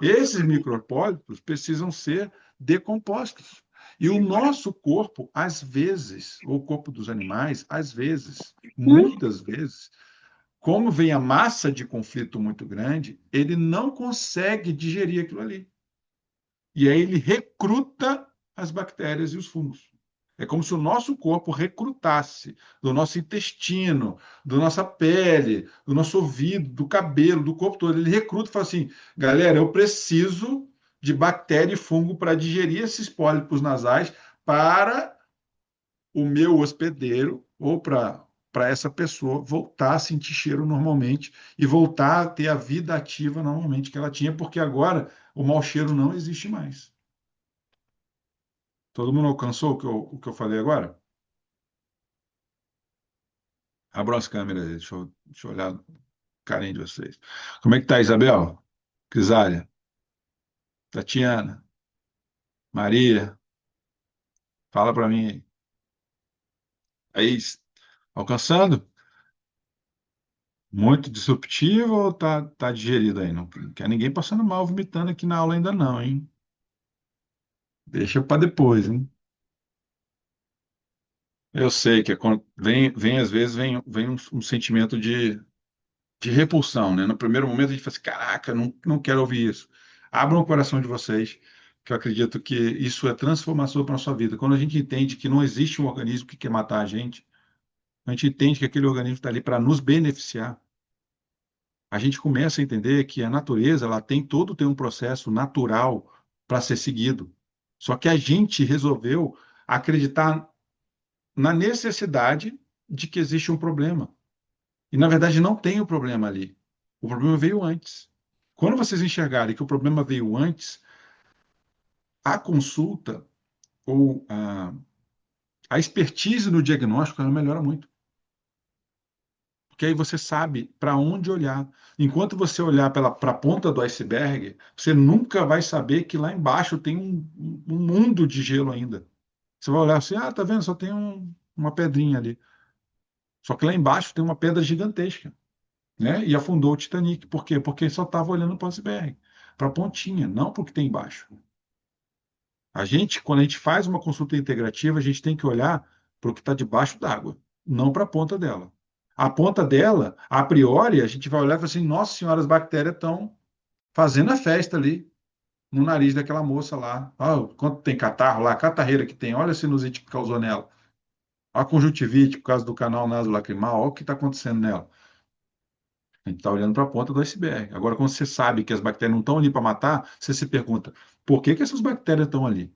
Esses micropólipos precisam ser decompostos. E o nosso corpo, às vezes, ou o corpo dos animais, às vezes, muitas vezes, como vem a massa de conflito muito grande, ele não consegue digerir aquilo ali. E aí ele recruta as bactérias e os fungos. É como se o nosso corpo recrutasse do nosso intestino, da nossa pele, do nosso ouvido, do cabelo, do corpo todo. Ele recruta e fala assim: galera, eu preciso de bactéria e fungo para digerir esses pólipos nasais para o meu hospedeiro ou para essa pessoa voltar a sentir cheiro normalmente e voltar a ter a vida ativa normalmente que ela tinha, porque agora o mau cheiro não existe mais. Todo mundo alcançou o que eu falei agora? Abram as câmeras aí, deixa eu olhar o carinho de vocês. Como é que tá, Isabel? Crisália? Tatiana? Maria? Fala para mim aí. Aí, alcançando? Muito disruptivo ou tá digerido aí? Não quer ninguém passando mal, vomitando aqui na aula ainda não, hein? Deixa para depois, hein? Eu sei que vem às vezes, vem um sentimento de repulsão, né? No primeiro momento a gente fala assim, caraca, não quero ouvir isso. Abram o coração de vocês, que eu acredito que isso é transformador para a sua vida. Quando a gente entende que não existe um organismo que quer matar a gente entende que aquele organismo está ali para nos beneficiar, a gente começa a entender que a natureza, ela tem um processo natural para ser seguido. Só que a gente resolveu acreditar na necessidade de que existe um problema. E, na verdade, não tem o problema ali. O problema veio antes. Quando vocês enxergarem que o problema veio antes, a consulta ou a expertise no diagnóstico ela melhora muito. Porque aí você sabe para onde olhar. Enquanto você olhar para a ponta do iceberg, você nunca vai saber que lá embaixo tem um mundo de gelo ainda. Você vai olhar assim, tá vendo? Só tem uma pedrinha ali. Só que lá embaixo tem uma pedra gigantesca, né? E afundou o Titanic. Por quê? Porque só estava olhando para o iceberg, para a pontinha, não para o que tem embaixo. Quando a gente faz uma consulta integrativa, a gente tem que olhar para o que está debaixo d'água, não para a ponta dela. A ponta dela, a priori, a gente vai olhar e falar assim: nossa senhora, as bactérias estão fazendo a festa ali no nariz daquela moça lá. Olha quanto tem catarro lá, a catarreira que tem, olha a sinusite que causou nela. Olha a conjuntivite por causa do canal nasolacrimal, olha o que está acontecendo nela. A gente está olhando para a ponta do iceberg. Agora, quando você sabe que as bactérias não estão ali para matar, você se pergunta: por que essas bactérias estão ali?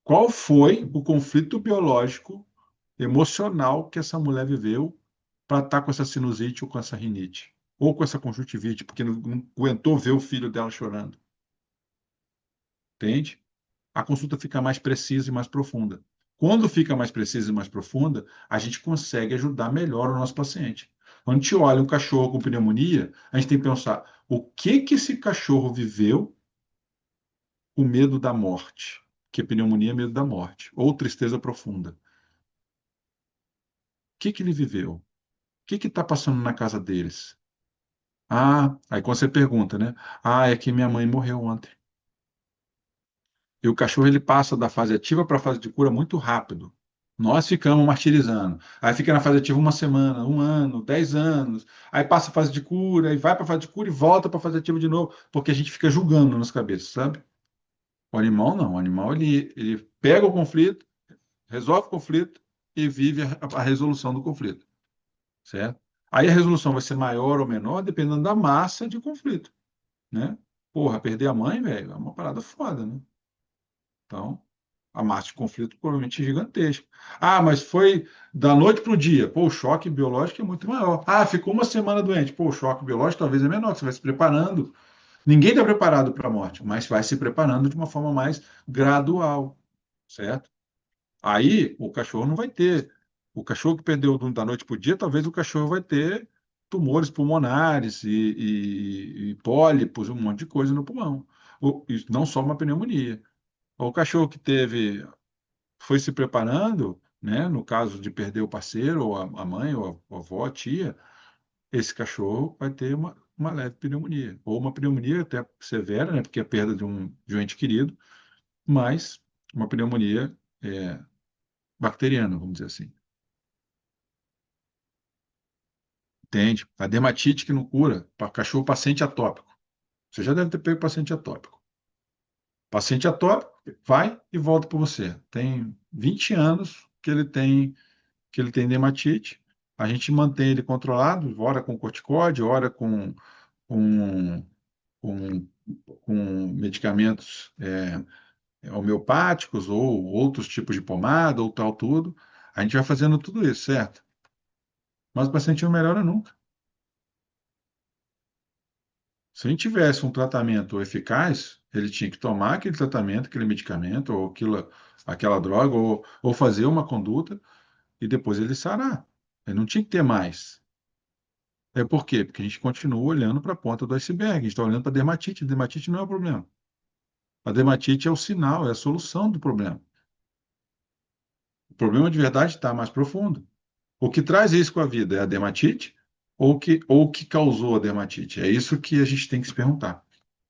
Qual foi o conflito biológico, emocional que essa mulher viveu para estar com essa sinusite ou com essa rinite? Ou com essa conjuntivite, porque não aguentou ver o filho dela chorando. Entende? A consulta fica mais precisa e mais profunda. Quando fica mais precisa e mais profunda, a gente consegue ajudar melhor o nosso paciente. Quando a gente olha um cachorro com pneumonia, a gente tem que pensar o que esse cachorro viveu com medo da morte? Que pneumonia é medo da morte, ou tristeza profunda. O que ele viveu? que está passando na casa deles? Ah, aí quando você pergunta, né? Ah, é que minha mãe morreu ontem. E o cachorro ele passa da fase ativa para a fase de cura muito rápido. Nós ficamos martirizando. Aí fica na fase ativa uma semana, um ano, 10 anos. Aí passa a fase de cura, e vai para a fase de cura e volta para a fase ativa de novo, porque a gente fica julgando nas cabeças, sabe? O animal não. O animal ele pega o conflito, resolve o conflito e vive a resolução do conflito, certo? Aí a resolução vai ser maior ou menor dependendo da massa de conflito, né? Porra, perder a mãe, velho, é uma parada foda, né? Então, a massa de conflito provavelmente é gigantesca. Ah, mas foi da noite para o dia. Pô, o choque biológico é muito maior. Ah, ficou uma semana doente. Pô, o choque biológico talvez é menor, que você vai se preparando. Ninguém está preparado para a morte, mas vai se preparando de uma forma mais gradual, certo? Aí o cachorro não vai ter. O cachorro que perdeu da noite para o dia, talvez o cachorro vai ter tumores pulmonares e pólipos, um monte de coisa no pulmão. E não só uma pneumonia. O cachorro que foi se preparando, né? No caso de perder o parceiro, ou a mãe, ou a avó, a tia, esse cachorro vai ter uma leve pneumonia, ou uma pneumonia até severa, né? Porque é a perda de um ente querido, mas uma pneumonia bacteriana, vamos dizer assim. Entende? A dermatite que não cura, para cachorro paciente atópico. Você já deve ter pego paciente atópico. Paciente atópico vai e volta para você. Tem 20 anos que ele tem dermatite. A gente mantém ele controlado, ora com corticóide, ora com, com, com medicamentos homeopáticos ou outros tipos de pomada ou tal, tudo. A gente vai fazendo tudo isso, certo? Mas o paciente não melhora nunca. Se a gente tivesse um tratamento eficaz, ele tinha que tomar aquele tratamento, aquele medicamento, ou aquela droga, ou fazer uma conduta, e depois ele sarar. Ele não tinha que ter mais. É por quê? Porque a gente continua olhando para a ponta do iceberg, a gente está olhando para a dermatite. A dermatite não é o problema. A dermatite é o sinal, é a solução do problema. O problema de verdade está mais profundo. O que traz isso com a vida é a dermatite ou o que causou a dermatite? É isso que a gente tem que se perguntar,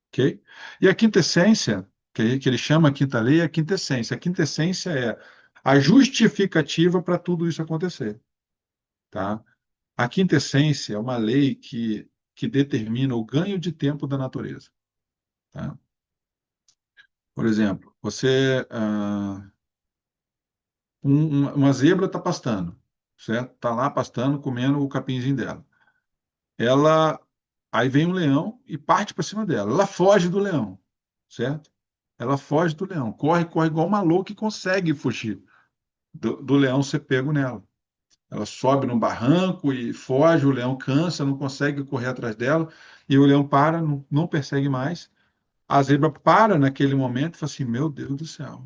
ok? E a quinta essência, que ele chama a quinta lei, é a quinta essência. A quinta essência é a justificativa para tudo isso acontecer, tá? A quinta essência é uma lei que determina o ganho de tempo da natureza, tá? Por exemplo, uma zebra está pastando, certo? Está lá pastando, comendo o capinzinho dela. Ela, aí vem um leão e parte para cima dela. Ela foge do leão, certo? Ela foge do leão, corre, corre igual uma louca e consegue fugir do leão ser pego nela. Ela sobe num barranco e foge, o leão cansa, não consegue correr atrás dela, e o leão para, não persegue mais. A zebra para naquele momento e fala assim: Meu Deus do céu,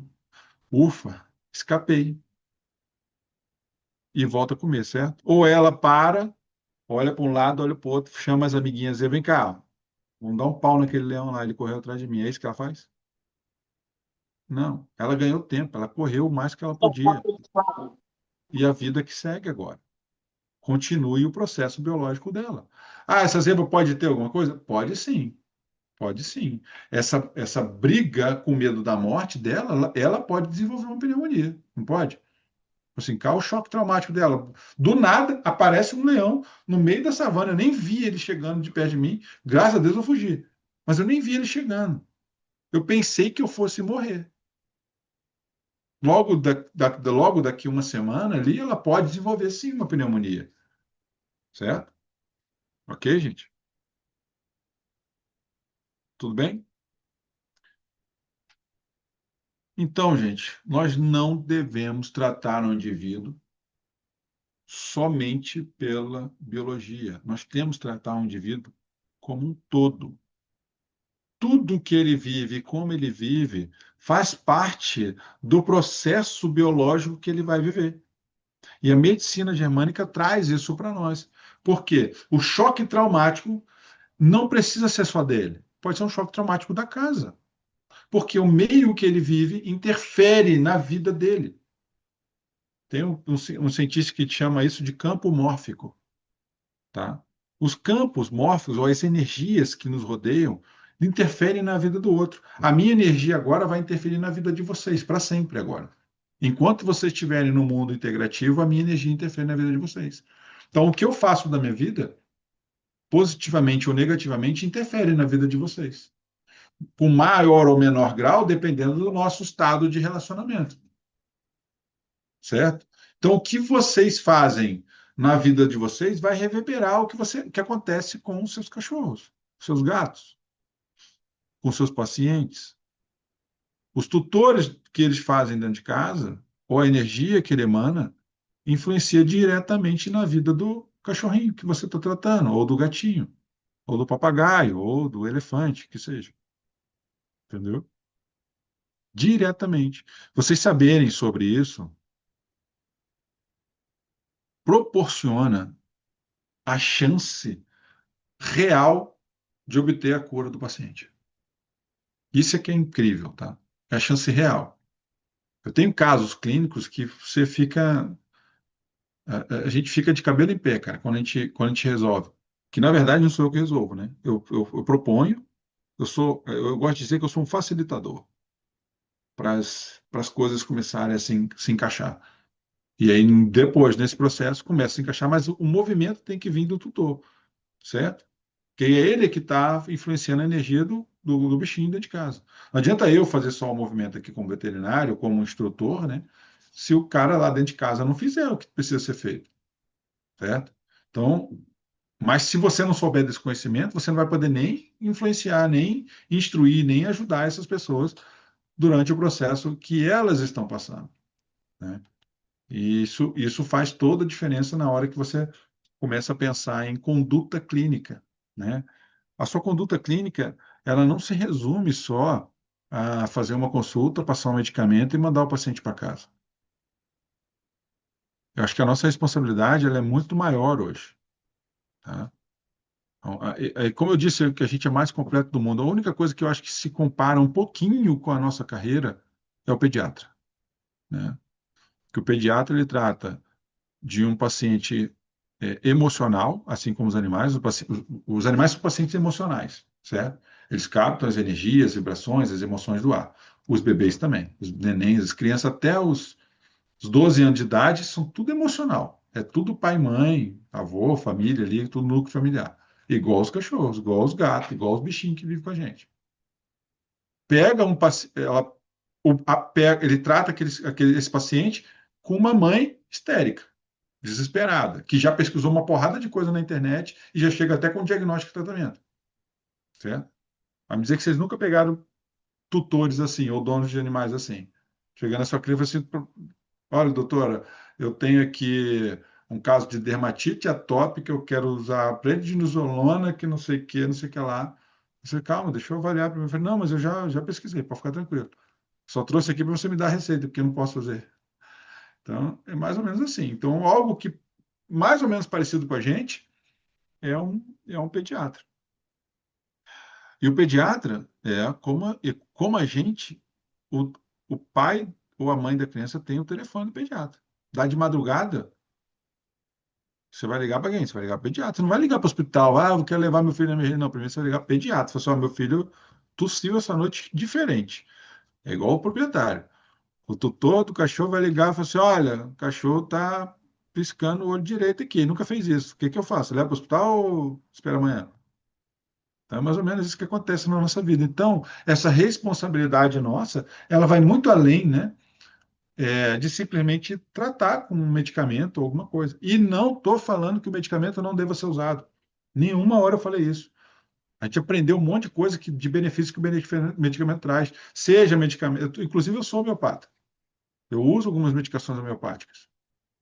ufa, escapei. E volta a comer, certo? Ou ela para, olha para um lado, olha para o outro, chama as amiguinhas e vem cá, vamos dar um pau naquele leão lá, ele correu atrás de mim. É isso que ela faz? Não, ela ganhou tempo, ela correu o mais que ela podia. E a vida que segue agora. Continue o processo biológico dela. Ah, essa zebra pode ter alguma coisa? Pode sim, pode sim. Essa briga com medo da morte dela, ela pode desenvolver uma pneumonia, não pode? Assim, cá o choque traumático dela. Do nada aparece um leão no meio da savana. Eu nem vi ele chegando de perto de mim. Graças a Deus eu fugi. Mas eu nem vi ele chegando. Eu pensei que eu fosse morrer. Logo daqui uma semana ali, ela pode desenvolver sim uma pneumonia. Certo? Ok, gente? Tudo bem? Então, gente, nós não devemos tratar o indivíduo somente pela biologia. Nós temos que tratar o indivíduo como um todo. Tudo que ele vive e como ele vive faz parte do processo biológico que ele vai viver. E a medicina germânica traz isso para nós. Por quê? O choque traumático não precisa ser só dele. Pode ser um choque traumático da casa. Porque o meio que ele vive interfere na vida dele. Tem um cientista que chama isso de campo mórfico. tá? Os campos mórficos, ou as energias que nos rodeiam, interferem na vida do outro. A minha energia agora vai interferir na vida de vocês, para sempre agora. Enquanto vocês estiverem no mundo integrativo, a minha energia interfere na vida de vocês. Então, o que eu faço da minha vida, positivamente ou negativamente, interfere na vida de vocês. Com maior ou menor grau, dependendo do nosso estado de relacionamento. Certo? Então, o que vocês fazem na vida de vocês vai reverberar o que acontece com os seus cachorros, seus gatos, com seus pacientes. Os tutores que eles fazem dentro de casa, ou a energia que ele emana, influencia diretamente na vida do cachorrinho que você está tratando, ou do gatinho, ou do papagaio, ou do elefante, que seja. Entendeu? Diretamente. Vocês saberem sobre isso proporciona a chance real de obter a cura do paciente. Isso é que é incrível, tá? É a chance real. Eu tenho casos clínicos que você fica, a gente fica de cabelo em pé, cara, quando a gente resolve. Que na verdade não sou eu que resolvo, né? Eu proponho, eu gosto de dizer que eu sou um facilitador para as coisas começarem a se encaixar. E aí depois, nesse processo, começa a se encaixar, mas o movimento tem que vir do tutor, certo? Que é ele que está influenciando a energia do bichinho dentro de casa. Não adianta eu fazer só o movimento aqui como veterinário, como instrutor, né? Se o cara lá dentro de casa não fizer o que precisa ser feito, certo? Então, mas se você não souber desse conhecimento, você não vai poder nem influenciar, nem instruir, nem ajudar essas pessoas durante o processo que elas estão passando, né? E isso faz toda a diferença na hora que você começa a pensar em conduta clínica, né? A sua conduta clínica, ela não se resume só a fazer uma consulta, passar um medicamento e mandar o paciente para casa. Eu acho que a nossa responsabilidade, ela é muito maior hoje, tá? Então, como eu disse, que a gente é mais completo do mundo. A única coisa que eu acho que se compara um pouquinho com a nossa carreira é o pediatra, né? Que o pediatra ele trata de um paciente emocional, assim como os animais. Os animais são pacientes emocionais, certo? Eles captam as energias, vibrações, as emoções do ar. Os bebês também, os nenéns, as crianças até os 12 anos de idade são tudo emocional. É tudo pai, mãe, avô, família ali, tudo núcleo familiar. Igual os cachorros, igual os gatos, igual os bichinhos que vivem com a gente. Pega um paciente, ele trata esse paciente com uma mãe histérica, desesperada, que já pesquisou uma porrada de coisa na internet e já chega até com diagnóstico e tratamento. Certo? Vai me dizer que vocês nunca pegaram tutores assim, ou donos de animais assim. Chegando na sua clínica e assim, olha, doutora, eu tenho aqui um caso de dermatite atópica, eu quero usar prednisolona, que não sei o que, não sei o que lá. Você, calma, deixa eu avaliar para mim. Eu falei, não, mas eu já pesquisei, pode ficar tranquilo. Só trouxe aqui para você me dar a receita, porque eu não posso fazer. Então, é mais ou menos assim. Então, algo que mais ou menos parecido com a gente é um pediatra. E o pediatra como a gente, o, o pai ou a mãe da criança tem o telefone do pediatra. Dá de madrugada, você vai ligar para quem? Você vai ligar para o pediatra. Você não vai ligar para o hospital, eu quero levar meu filho na emergência. Não, primeiro você vai ligar para o pediatra. Você fala assim, meu filho tossiu essa noite diferente. É igual o proprietário. O tutor do cachorro vai ligar e falar assim, olha, o cachorro está piscando o olho direito aqui, nunca fez isso. O que que eu faço? Leva para o hospital ou espera amanhã? Então, é mais ou menos isso que acontece na nossa vida. Então, essa responsabilidade nossa, ela vai muito além, né, de simplesmente tratar com um medicamento ou alguma coisa. E não estou falando que o medicamento não deva ser usado. Nenhuma hora eu falei isso. A gente aprendeu um monte de coisa de benefício que o medicamento traz. Seja medicamento, inclusive eu sou homeopata. Eu uso algumas medicações homeopáticas.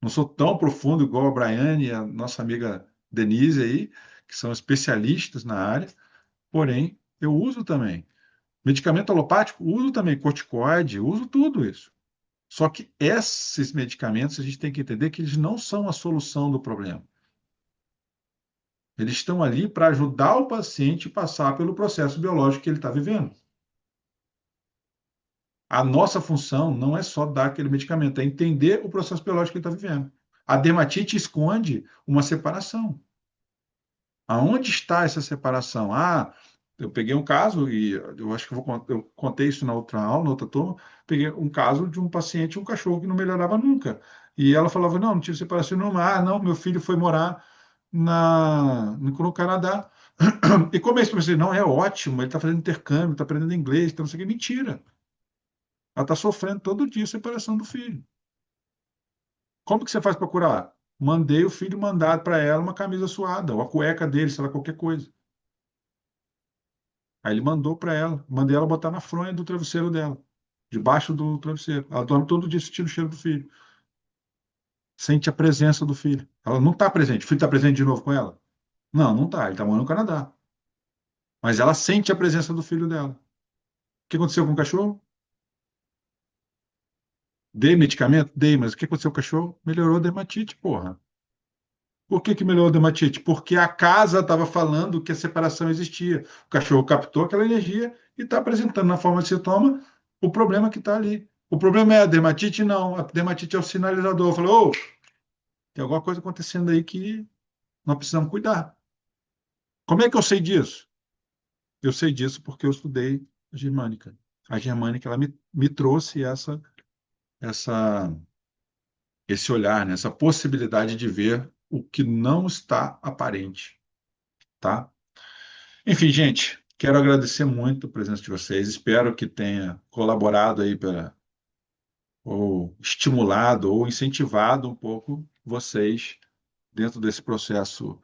Não sou tão profundo igual a Braiane e a nossa amiga Denise aí, que são especialistas na área, porém, eu uso também. Medicamento alopático, uso também corticoide, uso tudo isso. Só que esses medicamentos, a gente tem que entender que eles não são a solução do problema. Eles estão ali para ajudar o paciente a passar pelo processo biológico que ele está vivendo. A nossa função não é só dar aquele medicamento, é entender o processo biológico que ele está vivendo. A dermatite esconde uma separação. Aonde está essa separação? Ah, eu peguei um caso, e eu acho que eu contei isso na outra aula, na outra turma, peguei um caso de um paciente, um cachorro que não melhorava nunca. E ela falava, não, não tive separação nenhuma. Ah, não, meu filho foi morar no Canadá. E como é isso? Eu pensei, não, é ótimo, ele está fazendo intercâmbio, está aprendendo inglês, então não sei o que. Mentira. Ela está sofrendo todo dia a separação do filho. Como que você faz para curar? Mandei o filho mandar para ela uma camisa suada, ou a cueca dele, sei lá, qualquer coisa. Aí ele mandou para ela, mandei ela botar na fronha do travesseiro dela, debaixo do travesseiro. Ela dorme todo dia sentindo o cheiro do filho, sente a presença do filho. Ela não está presente. O filho está presente de novo com ela? Não, não está. Ele está morando no Canadá. Mas ela sente a presença do filho dela. O que aconteceu com o cachorro? Dei medicamento? Dei, mas o que aconteceu com o cachorro? Melhorou a dermatite, porra. Por que que melhorou a dermatite? Porque a casa estava falando que a separação existia. O cachorro captou aquela energia e está apresentando na forma de sintoma o problema que está ali. O problema é a dermatite? Não. A dermatite é o sinalizador. Falou, ô, tem alguma coisa acontecendo aí que nós precisamos cuidar. Como é que eu sei disso? Eu sei disso porque eu estudei a germânica. A germânica, ela me trouxe essa, esse olhar, né? Essa possibilidade de ver o que não está aparente, tá? Enfim, gente, quero agradecer muito a presença de vocês. Espero que tenha colaborado aí para ou estimulado ou incentivado um pouco vocês dentro desse processo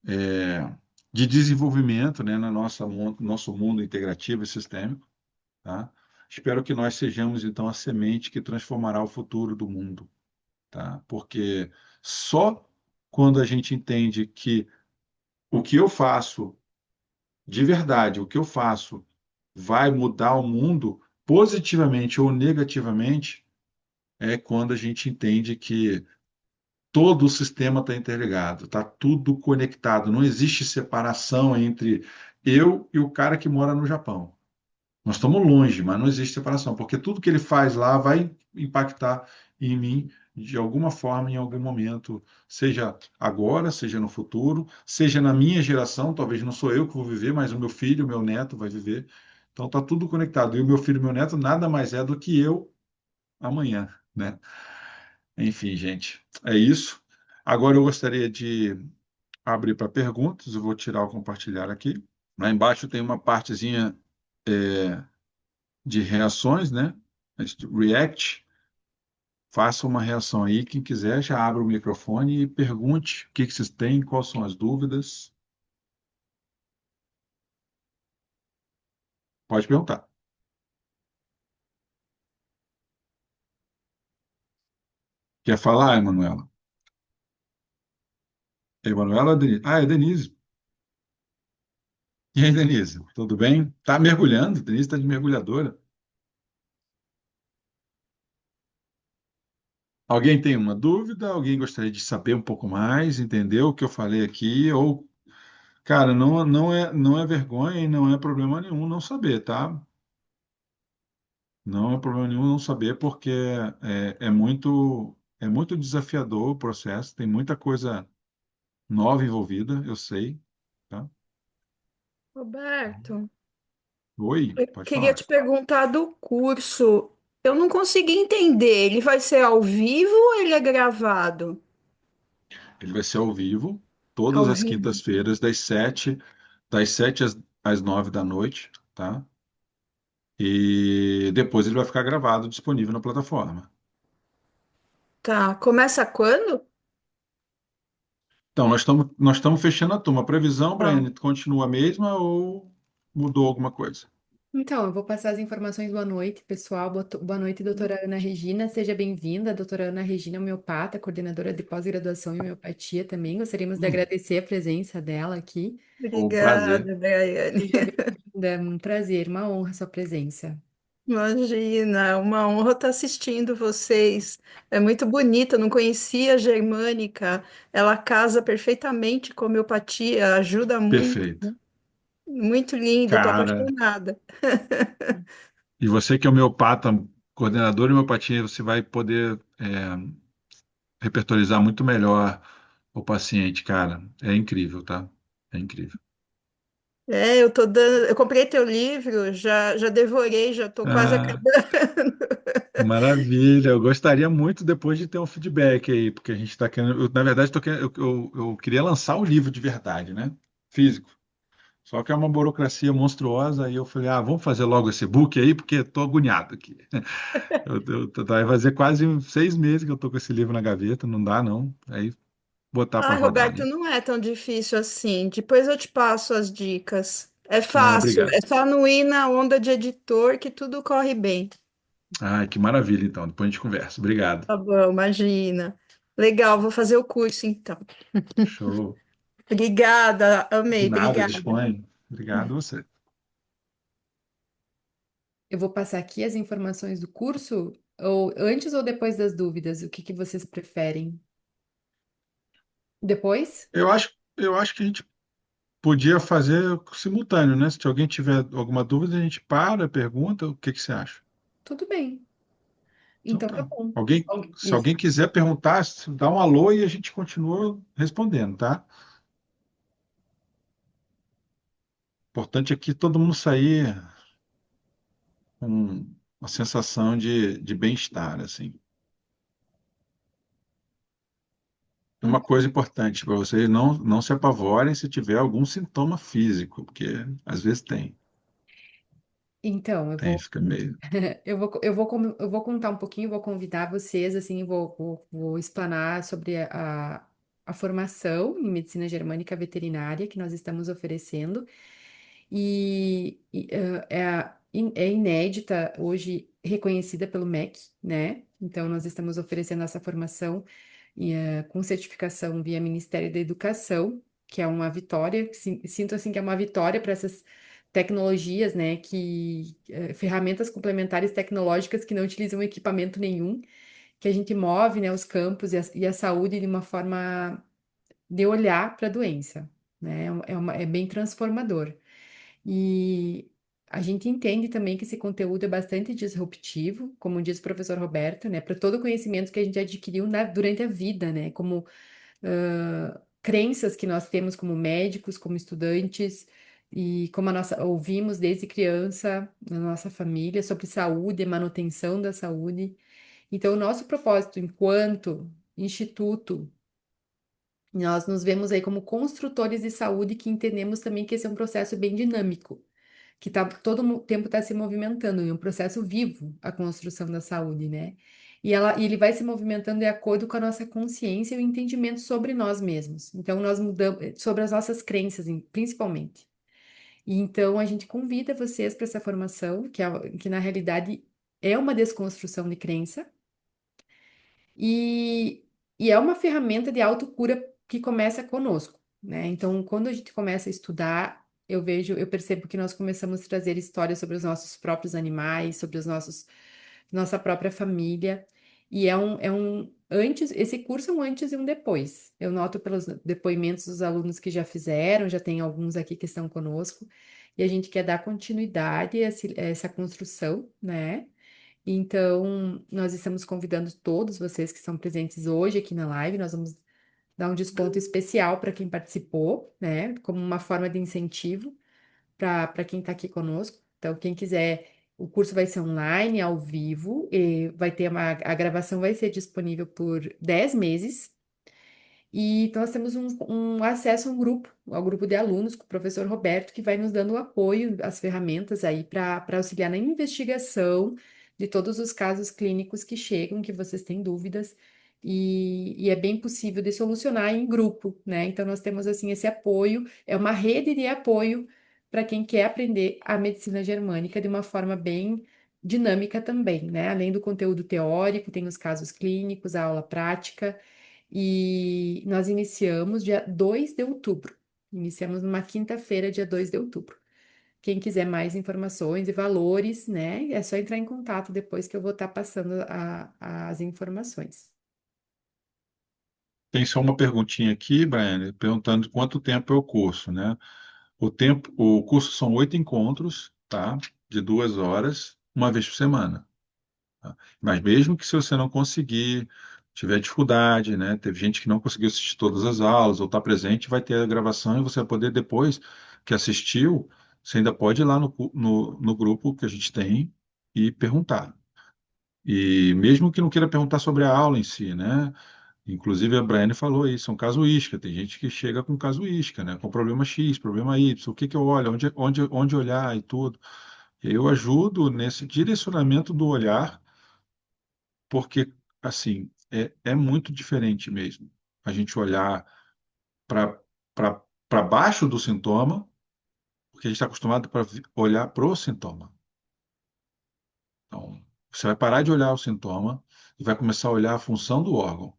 é, de desenvolvimento, né, no nosso mundo integrativo e sistêmico, tá? Espero que nós sejamos então a semente que transformará o futuro do mundo, tá? Porque só quando a gente entende que o que eu faço de verdade, o que eu faço vai mudar o mundo positivamente ou negativamente, é quando a gente entende que todo o sistema está interligado, está tudo conectado, não existe separação entre eu e o cara que mora no Japão. Nós estamos longe, mas não existe separação, porque tudo que ele faz lá vai impactar em mim de alguma forma, em algum momento, seja agora, seja no futuro, seja na minha geração, talvez não sou eu que vou viver, mas o meu filho, o meu neto vai viver. Então está tudo conectado. E o meu filho e o meu neto nada mais é do que eu amanhã, né? Enfim, gente, é isso. Agora eu gostaria de abrir para perguntas, eu vou tirar o compartilhar aqui. Lá embaixo tem uma partezinha de reações, né? React, faça uma reação aí. Quem quiser, já abra o microfone e pergunte o que que vocês têm, quais são as dúvidas. Pode perguntar. Quer falar, Emanuela? Emanuela ou Denise? Ah, é Denise. E aí, Denise? Tudo bem? Tá mergulhando? Denise está de mergulhadora. Alguém tem uma dúvida? Alguém gostaria de saber um pouco mais? Entendeu o que eu falei aqui? Ou, cara, não é vergonha e não é problema nenhum não saber, tá? Não é problema nenhum não saber, porque é muito desafiador o processo, tem muita coisa nova envolvida, eu sei, tá? Roberto, Oi, eu pode queria falar. te perguntar do curso. Eu não consegui entender. Ele vai ser ao vivo ou ele é gravado? Ele vai ser ao vivo, todas Ao as vivo. quintas-feiras, das sete às 9 da noite, tá? E depois ele vai ficar gravado, disponível na plataforma. Tá. Começa quando? Então, nós estamos fechando a turma. A previsão, Tá. Brian, continua a mesma ou mudou alguma coisa? Então, eu vou passar as informações. Boa noite, pessoal. Boa noite, doutora Ana Regina. Seja bem-vinda. A doutora Ana Regina é homeopata, coordenadora de pós-graduação em homeopatia também. Gostaríamos de agradecer a presença dela aqui. Um prazer. Obrigada, Daiane. Seja bem-vinda. É um prazer, uma honra a sua presença. Imagina, é uma honra estar assistindo vocês. É muito bonita, eu não conhecia a germânica. Ela casa perfeitamente com a homeopatia, ajuda muito. Perfeito. Muito linda, estou Cara, apaixonada. e você que é homeopata, coordenador de homeopatia, você vai poder repertorizar muito melhor o paciente, cara. É incrível, tá? É incrível. Eu comprei teu livro, já devorei, já estou quase Ah, acabando. maravilha. Eu gostaria muito depois de ter um feedback aí, porque a gente está querendo. Na verdade, eu queria lançar o livro de verdade, né? Físico. Só que é uma burocracia monstruosa, aí eu falei, vamos fazer logo esse book aí, porque estou agoniado aqui. Vai fazer quase 6 meses que eu estou com esse livro na gaveta, não dá não. Aí botar para Ai, rodar, Roberto, né? não é tão difícil assim. Depois eu te passo as dicas. É Ah, fácil, obrigado. é só não ir na onda de editor que tudo corre bem. Ah, que maravilha, então. Depois a gente conversa. Obrigado. Tá bom, imagina. Legal, vou fazer o curso então. Show. Obrigada, De amei, nada, obrigada. disponha. Obrigado a você. Eu vou passar aqui as informações do curso, ou antes ou depois das dúvidas, o que que vocês preferem? Depois? Eu acho que a gente podia fazer simultâneo, né? Se alguém tiver alguma dúvida, a gente para, pergunta, o que que você acha? Tudo bem. Então Então tá tá. bom. Se Isso. alguém quiser perguntar, dá um alô e a gente continua respondendo, tá? O importante é que todo mundo sair com uma sensação de bem-estar, assim. Então Uma tá. coisa importante para vocês, não se apavorem se tiver algum sintoma físico, porque às vezes tem. Então, Tem, fica meio. eu vou contar um pouquinho, vou convidar vocês, assim, vou explanar sobre a formação em medicina germânica veterinária que nós estamos oferecendo. É inédita, hoje reconhecida pelo MEC, né? Então, nós estamos oferecendo essa formação com certificação via Ministério da Educação, que é uma vitória, sinto assim que é uma vitória para essas tecnologias, né? Ferramentas complementares tecnológicas que não utilizam equipamento nenhum, que a gente move, né, os campos e a saúde de uma forma de olhar para a doença, né? É bem transformador. E a gente entende também que esse conteúdo é bastante disruptivo, como diz o professor Roberto, né? Para todo o conhecimento que a gente adquiriu durante a vida, né? Como crenças que nós temos como médicos, como estudantes, e como a nossa ouvimos desde criança na nossa família sobre saúde e manutenção da saúde. Então, o nosso propósito enquanto instituto, nós nos vemos aí como construtores de saúde que entendemos também que esse é um processo bem dinâmico que tempo está se movimentando, e um processo vivo a construção da saúde, né? E ele vai se movimentando de acordo com a nossa consciência e o entendimento sobre nós mesmos. Então, nós mudamos sobre as nossas crenças, principalmente. E então, a gente convida vocês para essa formação, que na realidade é uma desconstrução de crença, e, e é uma ferramenta de autocura que começa conosco, né? Então, quando a gente começa a estudar, eu percebo que nós começamos a trazer histórias sobre os nossos próprios animais, sobre nossa própria família. E esse curso é um antes e um depois. Eu noto pelos depoimentos dos alunos que já fizeram, já tem alguns aqui que estão conosco, e a gente quer dar continuidade a essa construção, né? Então, nós estamos convidando todos vocês que estão presentes hoje aqui na live. Nós vamos dar um desconto especial para quem participou, né? Como uma forma de incentivo para quem está aqui conosco. Então, quem quiser, o curso vai ser online, ao vivo, e a gravação vai ser disponível por 10 meses. E nós temos um acesso ao grupo de alunos, com o professor Roberto, que vai nos dando o apoio, as ferramentas aí para auxiliar na investigação de todos os casos clínicos que chegam, que vocês têm dúvidas, e é bem possível de solucionar em grupo, né? Então nós temos assim esse apoio, é uma rede de apoio para quem quer aprender a medicina germânica de uma forma bem dinâmica também, né? Além do conteúdo teórico, tem os casos clínicos, a aula prática. E nós iniciamos dia 2 de outubro. Iniciamos numa quinta-feira, dia 2 de outubro. Quem quiser mais informações e valores, né, é só entrar em contato depois que eu vou estar passando as informações. Tem só uma perguntinha aqui, Brian, perguntando quanto tempo é o curso, né? O curso são 8 encontros, tá? De 2 horas, uma vez por semana. Tá? Mas mesmo que se você não conseguir tiver dificuldade, né? Teve gente que não conseguiu assistir todas as aulas ou estar presente, vai ter a gravação e você vai poder, depois que assistiu, você ainda pode ir lá no grupo que a gente tem e perguntar. E mesmo que não queira perguntar sobre a aula em si, né? Inclusive a Braiane falou aí, são casuística. Tem gente que chega com casuística, né? Com problema X, problema Y, o que que eu olho, onde olhar e tudo. Eu ajudo nesse direcionamento do olhar, porque, assim, é muito diferente mesmo. A gente olhar para para baixo do sintoma, porque a gente está acostumado para olhar para o sintoma. Então, você vai parar de olhar o sintoma e vai começar a olhar a função do órgão.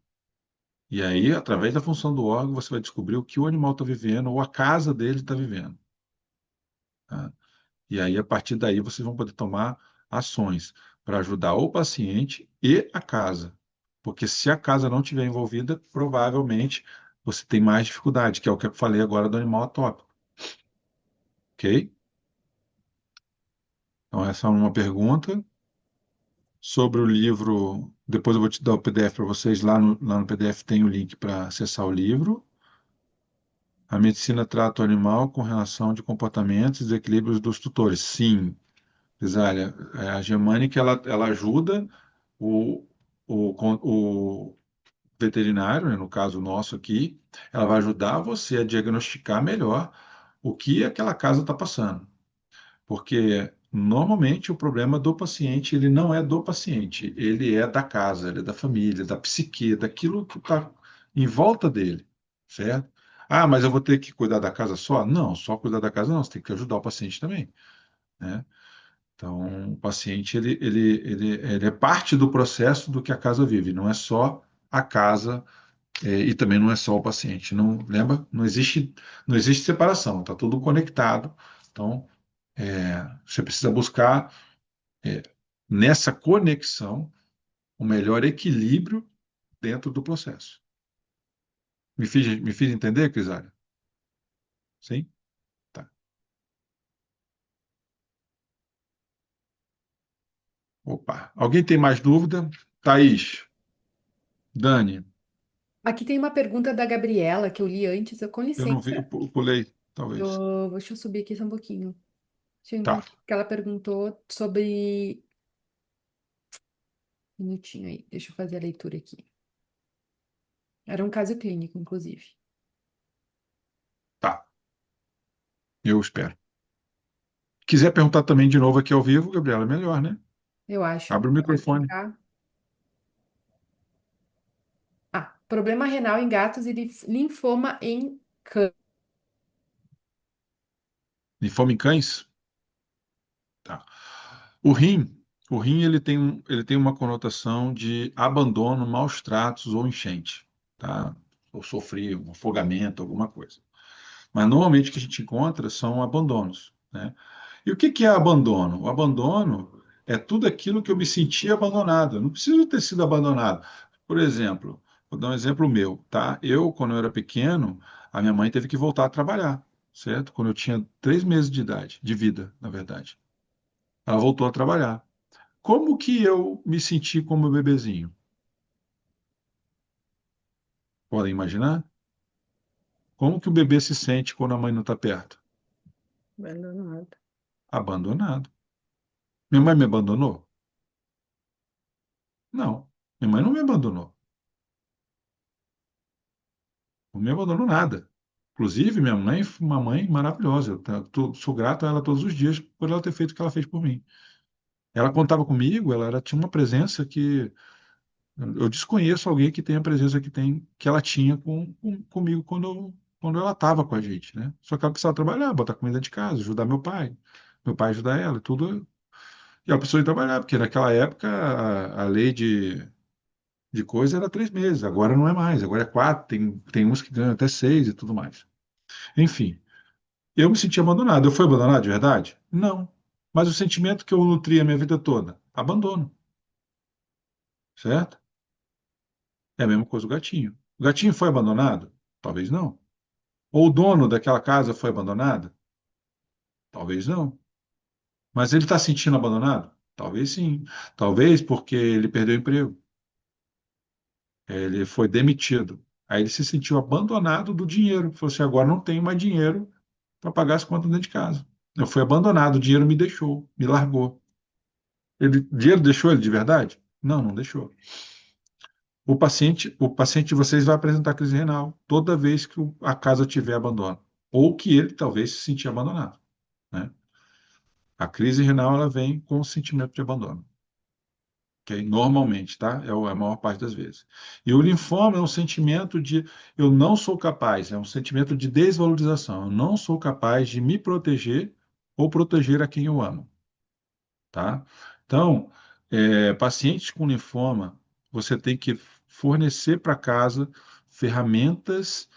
E aí, através da função do órgão, você vai descobrir o que o animal está vivendo ou a casa dele está vivendo. Tá? E aí, a partir daí, vocês vão poder tomar ações para ajudar o paciente e a casa. Porque se a casa não estiver envolvida, provavelmente você tem mais dificuldade, que é o que eu falei agora do animal atópico. Ok? Então, essa é uma pergunta. Sobre o livro, depois eu vou te dar o PDF para vocês. Lá no PDF tem o link para acessar o livro. A medicina trata o animal com relação de comportamentos e desequilíbrios dos tutores. Sim, Cesária, a Germânica ela ajuda o, o veterinário, né, no caso nosso aqui, ela vai ajudar você a diagnosticar melhor o que aquela casa está passando. Porque normalmente o problema do paciente, ele não é do paciente, ele é da casa, ele é da família, da psique, daquilo que está em volta dele, certo? Ah, mas eu vou ter que cuidar da casa só? Não, só cuidar da casa não, você tem que ajudar o paciente também, né? Então, o paciente, ele é parte do processo do que a casa vive, não é só a casa, e também não é só o paciente. Não, lembra? Não existe separação, está tudo conectado. Então, você precisa buscar, é, nessa conexão, o melhor equilíbrio dentro do processo. Me fiz entender, Crisário? Sim? Tá. Opa. Alguém tem mais dúvida? Thaís, Dani, Aqui tem uma pergunta da Gabriela que eu li antes. Com eu não vi, licença, eu pulei, talvez. deixa eu subir aqui só um pouquinho. Deixa eu Tá, encontrar que ela perguntou sobre. Um minutinho aí, deixa eu fazer a leitura aqui. Era um caso clínico, inclusive. tá. Eu espero. Quiser perguntar também de novo aqui ao vivo, Gabriela, é melhor, né? Eu acho. Abre o Pode microfone. clicar. Ah, problema renal em gatos e linfoma em cães. Linfoma em cães? Tá. O rim, o rim ele tem uma conotação de abandono, maus tratos ou enchente, tá? Ou sofrer um afogamento, alguma coisa. Mas normalmente o que a gente encontra são abandonos, né? E o que que é abandono? O abandono é tudo aquilo que eu me senti abandonado. Eu não preciso ter sido abandonado. Por exemplo, vou dar um exemplo meu, tá? Quando eu era pequeno, a minha mãe teve que voltar a trabalhar, certo? Quando eu tinha 3 meses de idade, de vida, na verdade. Ela voltou a trabalhar. Como que eu me senti como bebezinho? Podem imaginar? Como que o bebê se sente quando a mãe não está perto? Abandonado. Abandonado. Minha mãe me abandonou? Não. Minha mãe não me abandonou. Não me abandonou nada. Inclusive, minha mãe foi uma mãe maravilhosa. Sou grato a ela todos os dias por ela ter feito o que ela fez por mim. Ela contava comigo, tinha uma presença que eu desconheço alguém que tenha a presença que ela tinha comigo quando ela estava com a gente, né? Só que ela precisava trabalhar, botar comida de casa, ajudar meu pai ajudar ela, tudo. E ela precisou ir trabalhar, porque naquela época a lei de coisa era 3 meses, agora não é mais, agora é 4, tem uns que ganham até 6 e tudo mais. Enfim, eu me senti abandonado. Eu fui abandonado de verdade? Não. Mas o sentimento que eu nutri a minha vida toda? Abandono, certo? É a mesma coisa o gatinho. O gatinho foi abandonado? Talvez não. Ou o dono daquela casa foi abandonado? Talvez não. Mas ele está se sentindo abandonado? Talvez sim. Talvez porque ele perdeu o emprego. Ele foi demitido. Aí ele se sentiu abandonado do dinheiro. Falou assim: agora não tenho mais dinheiro para pagar as contas dentro de casa. Eu fui abandonado, o dinheiro me deixou, me largou. O dinheiro deixou ele de verdade? Não, não deixou. O paciente de vocês vai apresentar crise renal toda vez que a casa tiver abandono, ou que ele talvez se sentir abandonado, né? A crise renal ela vem com o sentimento de abandono, ok? Normalmente, tá? A maior parte das vezes. E o linfoma é um sentimento de eu não sou capaz, é um sentimento de desvalorização. Eu não sou capaz de me proteger ou proteger a quem eu amo, tá? Então, pacientes com linfoma, você tem que fornecer para casa ferramentas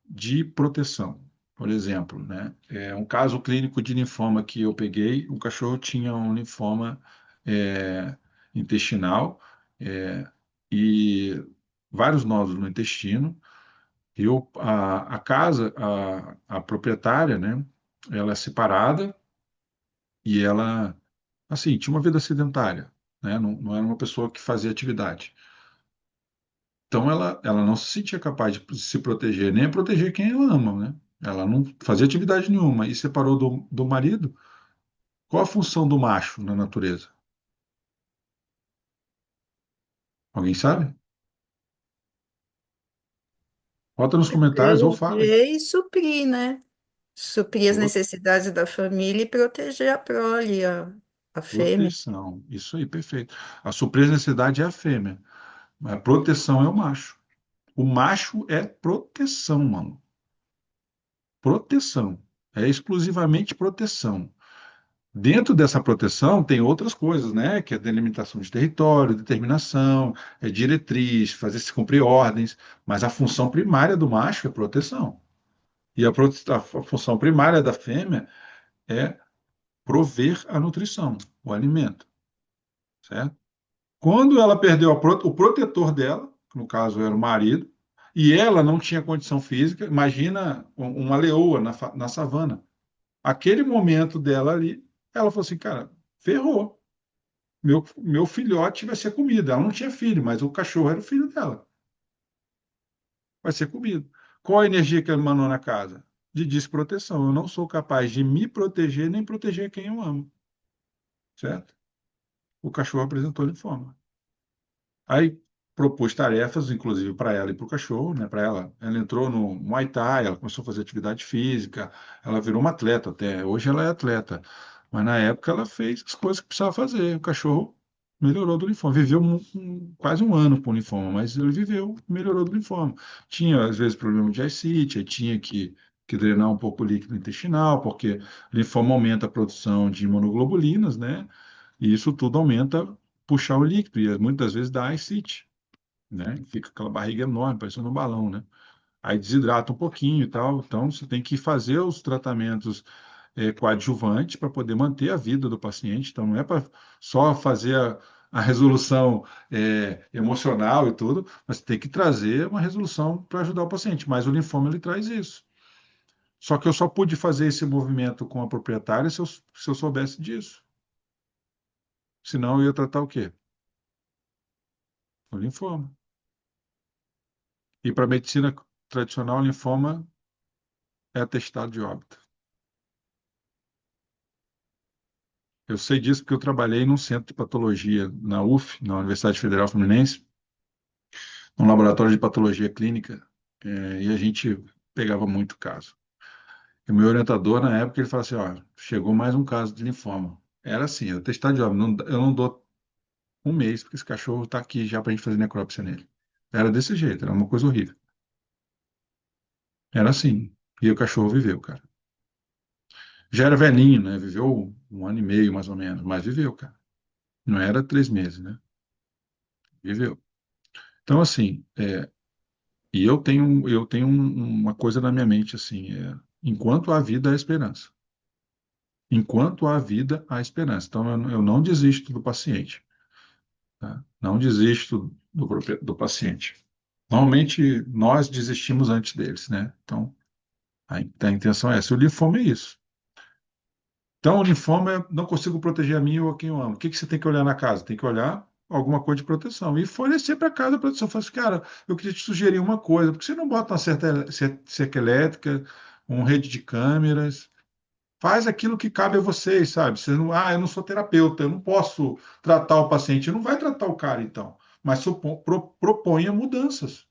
de proteção. Por exemplo, né, um caso clínico de linfoma que eu peguei, o cachorro tinha um linfoma é, intestinal é, e vários nódulos no intestino. A casa, a proprietária, né, ela é separada e ela, assim, tinha uma vida sedentária, né, não era uma pessoa que fazia atividade. Então ela não se sentia capaz de se proteger, nem proteger quem ela ama, né? Ela não fazia atividade nenhuma e separou do marido. Qual a função do macho na natureza? Alguém sabe? Bota nos comentários ou falem. Proteger e suprir, né? Suprir as Pro- necessidades da família e proteger a prole, a fêmea. Proteção. Isso aí, perfeito. A surpresa necessidade é a fêmea, mas a proteção é o macho. O macho é proteção, mano. Proteção. É exclusivamente proteção. Dentro dessa proteção tem outras coisas, né? Que é delimitação de território, determinação, diretriz, fazer se cumprir ordens, mas a função primária do macho é proteção. E a função primária da fêmea é prover a nutrição, o alimento, certo? Quando ela perdeu o protetor dela, que no caso era o marido, e ela não tinha condição física, imagina uma leoa na savana. Aquele momento dela ali, ela falou assim, cara, ferrou. Meu filhote vai ser comido. Ela não tinha filho, mas o cachorro era o filho dela. Vai ser comido. Qual a energia que ela emanou na casa? De desproteção. Eu não sou capaz de me proteger nem proteger quem eu amo. Certo? O cachorro apresentou linfoma. Aí propus tarefas, inclusive para ela e para o cachorro, né? Para ela, ela entrou no Muay Thai, ela começou a fazer atividade física, ela virou uma atleta até. Hoje ela é atleta, mas na época ela fez as coisas que precisava fazer. O cachorro melhorou do linfoma, viveu quase um ano com linfoma, mas ele viveu, melhorou do linfoma. Tinha às vezes problema de ascite, aí tinha que drenar um pouco o líquido intestinal, porque linfoma aumenta a produção de imunoglobulinas, né? E isso tudo aumenta puxar o líquido, e muitas vezes dá ascite, né? Fica aquela barriga enorme, parecendo um balão, né? Aí desidrata um pouquinho e tal, então você tem que fazer os tratamentos coadjuvantes para poder manter a vida do paciente, então não é para só fazer a resolução emocional e tudo, mas tem que trazer uma resolução para ajudar o paciente, mas o linfoma ele traz isso. Só que eu só pude fazer esse movimento com a proprietária se eu soubesse disso. Senão eu ia tratar o quê? O linfoma. E para a medicina tradicional, o linfoma é atestado de óbito. Eu sei disso porque eu trabalhei num centro de patologia na UF, na Universidade Federal Fluminense, num laboratório de patologia clínica, e a gente pegava muito caso. E o meu orientador, na época, ele falou assim, ó, chegou mais um caso de linfoma. Era assim, eu testado de óbito, eu não dou um mês, porque esse cachorro está aqui já para a gente fazer necrópsia nele. Era desse jeito, era uma coisa horrível. Era assim. E o cachorro viveu, cara. Já era velhinho, né? Viveu um ano e meio, mais ou menos, mas viveu, cara. Não era 3 meses, né? Viveu. Então, assim, e eu tenho uma coisa na minha mente, assim, enquanto há vida, há esperança. Enquanto há vida, há esperança. Então, eu não desisto do paciente, tá? Não desisto do paciente. Normalmente, nós desistimos antes deles, né? Então, a intenção é essa. O linfoma é isso. Então, o linfoma não consigo proteger a mim ou a quem eu amo. O que que você tem que olhar na casa? Tem que olhar alguma coisa de proteção. E fornecer para cada proteção. Falei assim, cara, eu queria te sugerir uma coisa, porque você não bota uma cerca elétrica, uma rede de câmeras, faz aquilo que cabe a vocês, sabe? Você não, eu não sou terapeuta, eu não posso tratar o paciente, não vai tratar o cara, então. Mas proponha mudanças,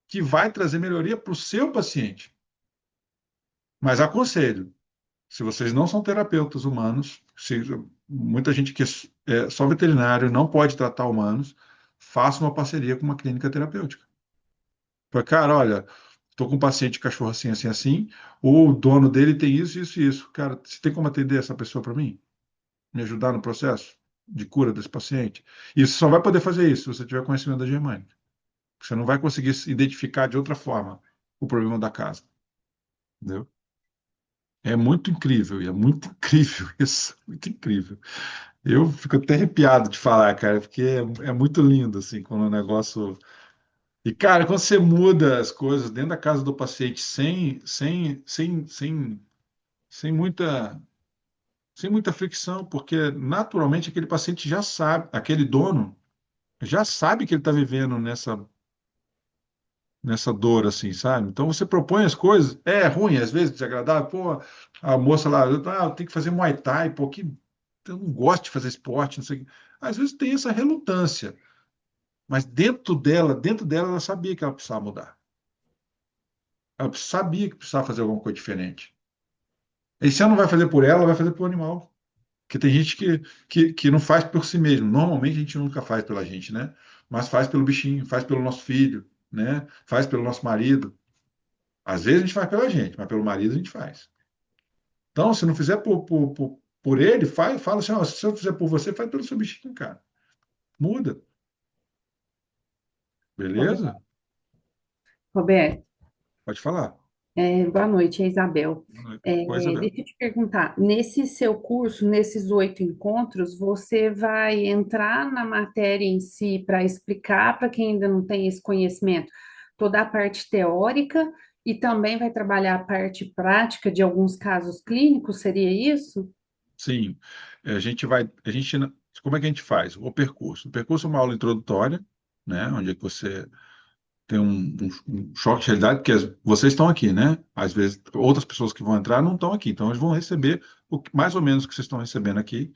que vai trazer melhoria para o seu paciente. Mas aconselho, se vocês não são terapeutas humanos, se muita gente que é só veterinário não pode tratar humanos, faça uma parceria com uma clínica terapêutica. Fala, cara, olha, estou com um paciente de cachorro assim, assim, assim, o dono dele tem isso, isso e isso. Cara, você tem como atender essa pessoa para mim? Me ajudar no processo de cura desse paciente? E você só vai poder fazer isso se você tiver conhecimento da germânica. Você não vai conseguir se identificar de outra forma o problema da casa, entendeu? É muito incrível, e é muito incrível isso, muito incrível. Eu fico até arrepiado de falar, cara, porque é muito lindo, assim, quando o negócio. E, cara, quando você muda as coisas dentro da casa do paciente sem muita, sem muita fricção, porque naturalmente aquele paciente já sabe, aquele dono já sabe que ele está vivendo nessa dor, assim, sabe? Então você propõe as coisas, é ruim, às vezes desagradável, pô, a moça lá, eu tenho que fazer Muay Thai, pô, que eu não gosto de fazer esporte, não sei o quê. Às vezes tem essa relutância, mas dentro dela ela sabia que ela precisava mudar. Ela sabia que precisava fazer alguma coisa diferente. E se ela não vai fazer por ela vai fazer por animal. Porque tem gente que não faz por si mesmo. Normalmente a gente nunca faz pela gente, né? Mas faz pelo bichinho, faz pelo nosso filho, né? Faz pelo nosso marido. Às vezes a gente faz pela gente, mas pelo marido a gente faz. Então, se não fizer por ele, fala assim, ó, se eu fizer por você, faz pelo seu bichinho, cara. Muda, beleza? Roberto, Pode falar. boa noite, é Isabel. Coisa bela. Deixa eu te perguntar, nesse seu curso, nesses 8 encontros, você vai entrar na matéria em si para explicar para quem ainda não tem esse conhecimento toda a parte teórica e também vai trabalhar a parte prática de alguns casos clínicos, seria isso? Sim, como é que a gente faz? O percurso. O percurso é uma aula introdutória, né? Onde é que você tem um choque de realidade, porque vocês estão aqui, né? Às vezes, outras pessoas que vão entrar não estão aqui, então eles vão receber mais ou menos o que vocês estão recebendo aqui.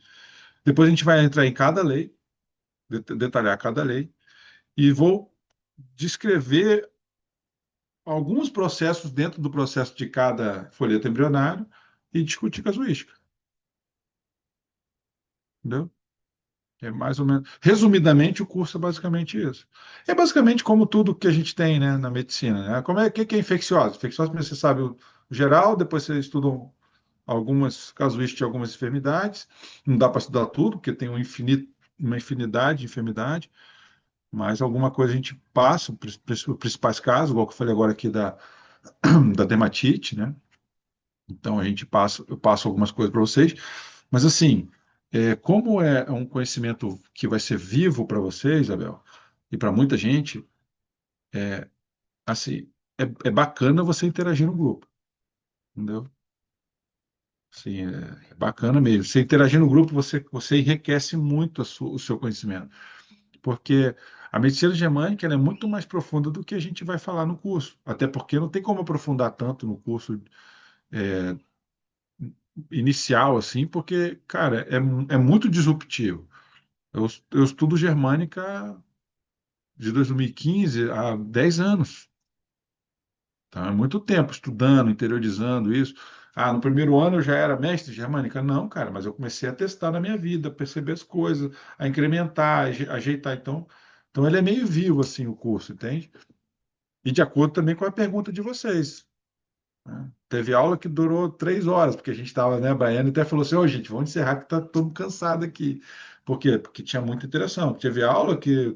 Depois a gente vai entrar em cada lei, detalhar cada lei, e vou descrever alguns processos dentro do processo de cada folheto embrionário e discutir casuística, entendeu? É mais ou menos. Resumidamente, o curso é basicamente isso. É basicamente como tudo que a gente tem, né, na medicina, né? Como é que é infecciose? Infecciose, primeiro você sabe o geral, depois você estuda algumas casuísticas de algumas enfermidades. Não dá para estudar tudo, porque tem uma infinidade de enfermidade, mas alguma coisa a gente passa, os principais casos, igual que eu falei agora aqui da dermatite, né? Então eu passo algumas coisas para vocês, mas assim, como é um conhecimento que vai ser vivo para você, Isabel, e para muita gente, assim, é bacana você interagir no grupo, entendeu? Assim, é bacana mesmo. Você interagir no grupo, você enriquece muito o seu conhecimento, porque a medicina germânica ela é muito mais profunda do que a gente vai falar no curso, até porque não tem como aprofundar tanto no curso inicial, assim, porque, cara, é muito disruptivo. Eu estudo germânica de 2015 há 10 anos. Então, é muito tempo estudando, interiorizando isso. Ah, no primeiro ano eu já era mestre de germânica? Não, cara, mas eu comecei a testar na minha vida, perceber as coisas, a incrementar, ajeitar. Então ele é meio vivo, assim, o curso, entende? E de acordo também com a pergunta de vocês, né? Teve aula que durou 3 horas, porque a gente estava, né, a Baiana até falou assim, ô, gente, vamos encerrar que tá todo mundo cansado aqui. Por quê? Porque tinha muita interação. Teve aula que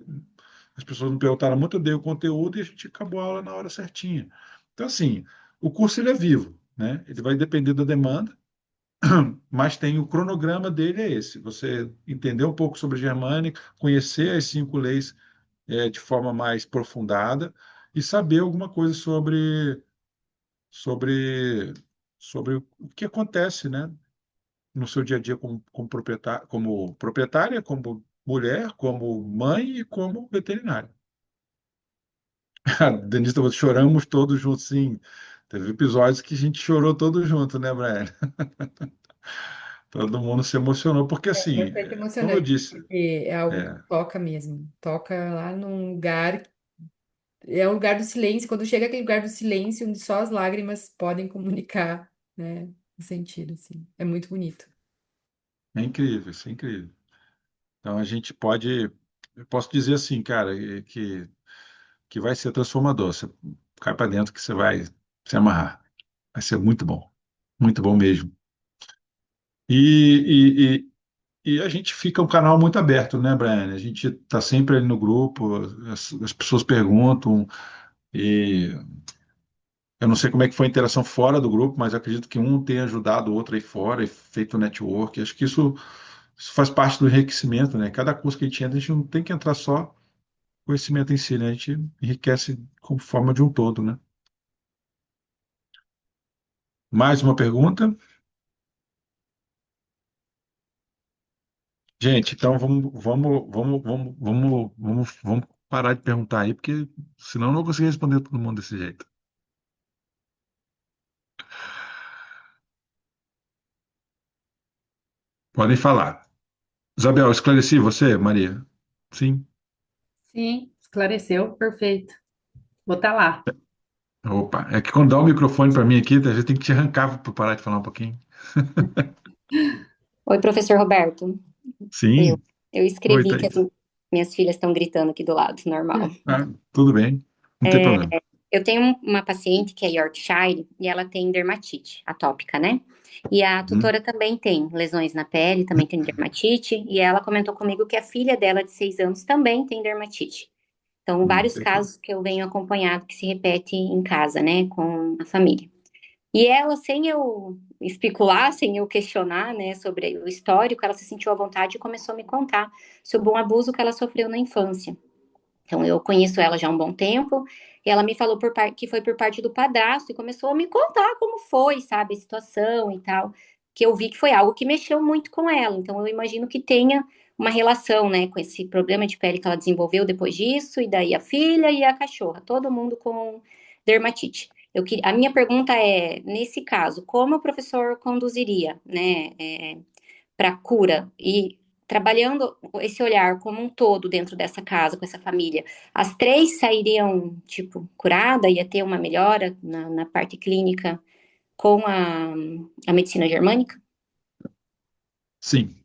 as pessoas me perguntaram muito, eu dei o conteúdo e a gente acabou a aula na hora certinha. Então, assim, o curso ele é vivo, né? Ele vai depender da demanda, mas tem o cronograma dele é esse. Você entender um pouco sobre germânica, conhecer as 5 leis de forma mais aprofundada e saber alguma coisa sobre, sobre o que acontece, né, no seu dia a dia como proprietária, como mulher, como mãe e como veterinária. A Denise, choramos todos juntos, sim. Teve episódios que a gente chorou todos juntos, né, Brian? Todo mundo se emocionou, porque É assim, bastante como eu emocionante, disse, porque é algo que é, toca mesmo. Toca lá num lugar, é o lugar do silêncio. Quando chega aquele lugar do silêncio, onde só as lágrimas podem comunicar, né, o sentido, assim. É muito bonito. é incrível, isso é incrível. Então a gente pode, eu posso dizer assim, cara, que vai ser transformador. Você cai para dentro que você vai se amarrar. Vai ser muito bom mesmo. E, e a gente fica um canal muito aberto, né, Brian? A gente está sempre ali no grupo, as pessoas perguntam, e eu não sei como é que foi a interação fora do grupo, mas eu acredito que um tenha ajudado o outro aí fora e feito network. Acho que isso faz parte do enriquecimento, né? Cada curso que a gente entra, a gente não tem que entrar só conhecimento em si, né? A gente enriquece como forma de um todo, né? Mais uma pergunta? Gente, então vamos parar de perguntar aí, porque senão eu não vou conseguir responder todo mundo desse jeito. Podem falar. Isabel, esclareci você, Maria? Sim? Sim, esclareceu, perfeito. Vou estar lá. Opa, é que quando dá o microfone para mim aqui, a gente tem que te arrancar para parar de falar um pouquinho. Oi, professor Roberto. Eu, Sim. eu Oi, escrevi que Thaís. minhas filhas estão gritando aqui do lado, normal. Ah, tudo bem, não tem problema. Eu tenho uma paciente que é Yorkshire e ela tem dermatite atópica, né? E a Hum, tutora também tem lesões na pele, também tem dermatite, e ela comentou comigo que a filha dela de 6 anos também tem dermatite. Então, vários perfeito. casos que eu venho acompanhado que se repetem em casa, né, com a família. E ela, sem eu especular, sem eu questionar, né, sobre o histórico, ela se sentiu à vontade e começou a me contar sobre um abuso que ela sofreu na infância. Então, eu conheço ela já há um bom tempo, e ela me falou que foi por parte do padrasto, e começou a me contar como foi, sabe, a situação e tal, que eu vi que foi algo que mexeu muito com ela. Então, eu imagino que tenha uma relação, né, com esse problema de pele que ela desenvolveu depois disso, e daí a filha e a cachorra, todo mundo com dermatite. A minha pergunta é, nesse caso, como o professor conduziria, né, para cura e trabalhando esse olhar como um todo dentro dessa casa, com essa família, as três sairiam, tipo, curada, ia ter uma melhora na parte clínica com a medicina germânica? Sim.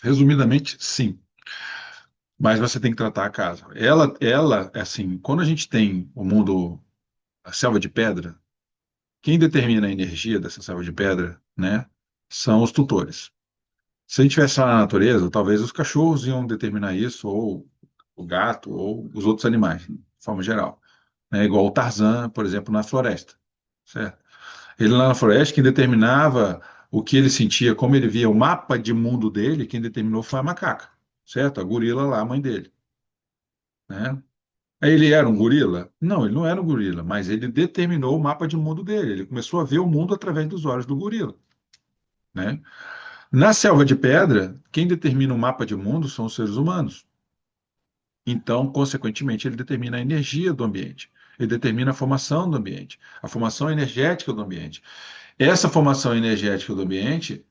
Resumidamente, sim. Mas você tem que tratar a casa. Assim, quando a gente tem o mundo, a selva de pedra, quem determina a energia dessa selva de pedra, né, são os tutores. Se a gente tivesse lá na natureza, talvez os cachorros iam determinar isso, ou o gato, ou os outros animais, de forma geral. Né? Igual o Tarzan, por exemplo, na floresta. Certo? Ele lá na floresta, quem determinava o que ele sentia, como ele via o mapa de mundo dele, quem determinou foi a macaca. Certo? A gorila lá, a mãe dele. Né? Aí ele era um gorila? Não, ele não era um gorila, mas ele determinou o mapa de mundo dele. Ele começou a ver o mundo através dos olhos do gorila. Né? Na selva de pedra, quem determina o mapa de mundo são os seres humanos. Então, consequentemente, ele determina a energia do ambiente. Ele determina a formação do ambiente, a formação energética do ambiente. Essa formação energética do ambiente,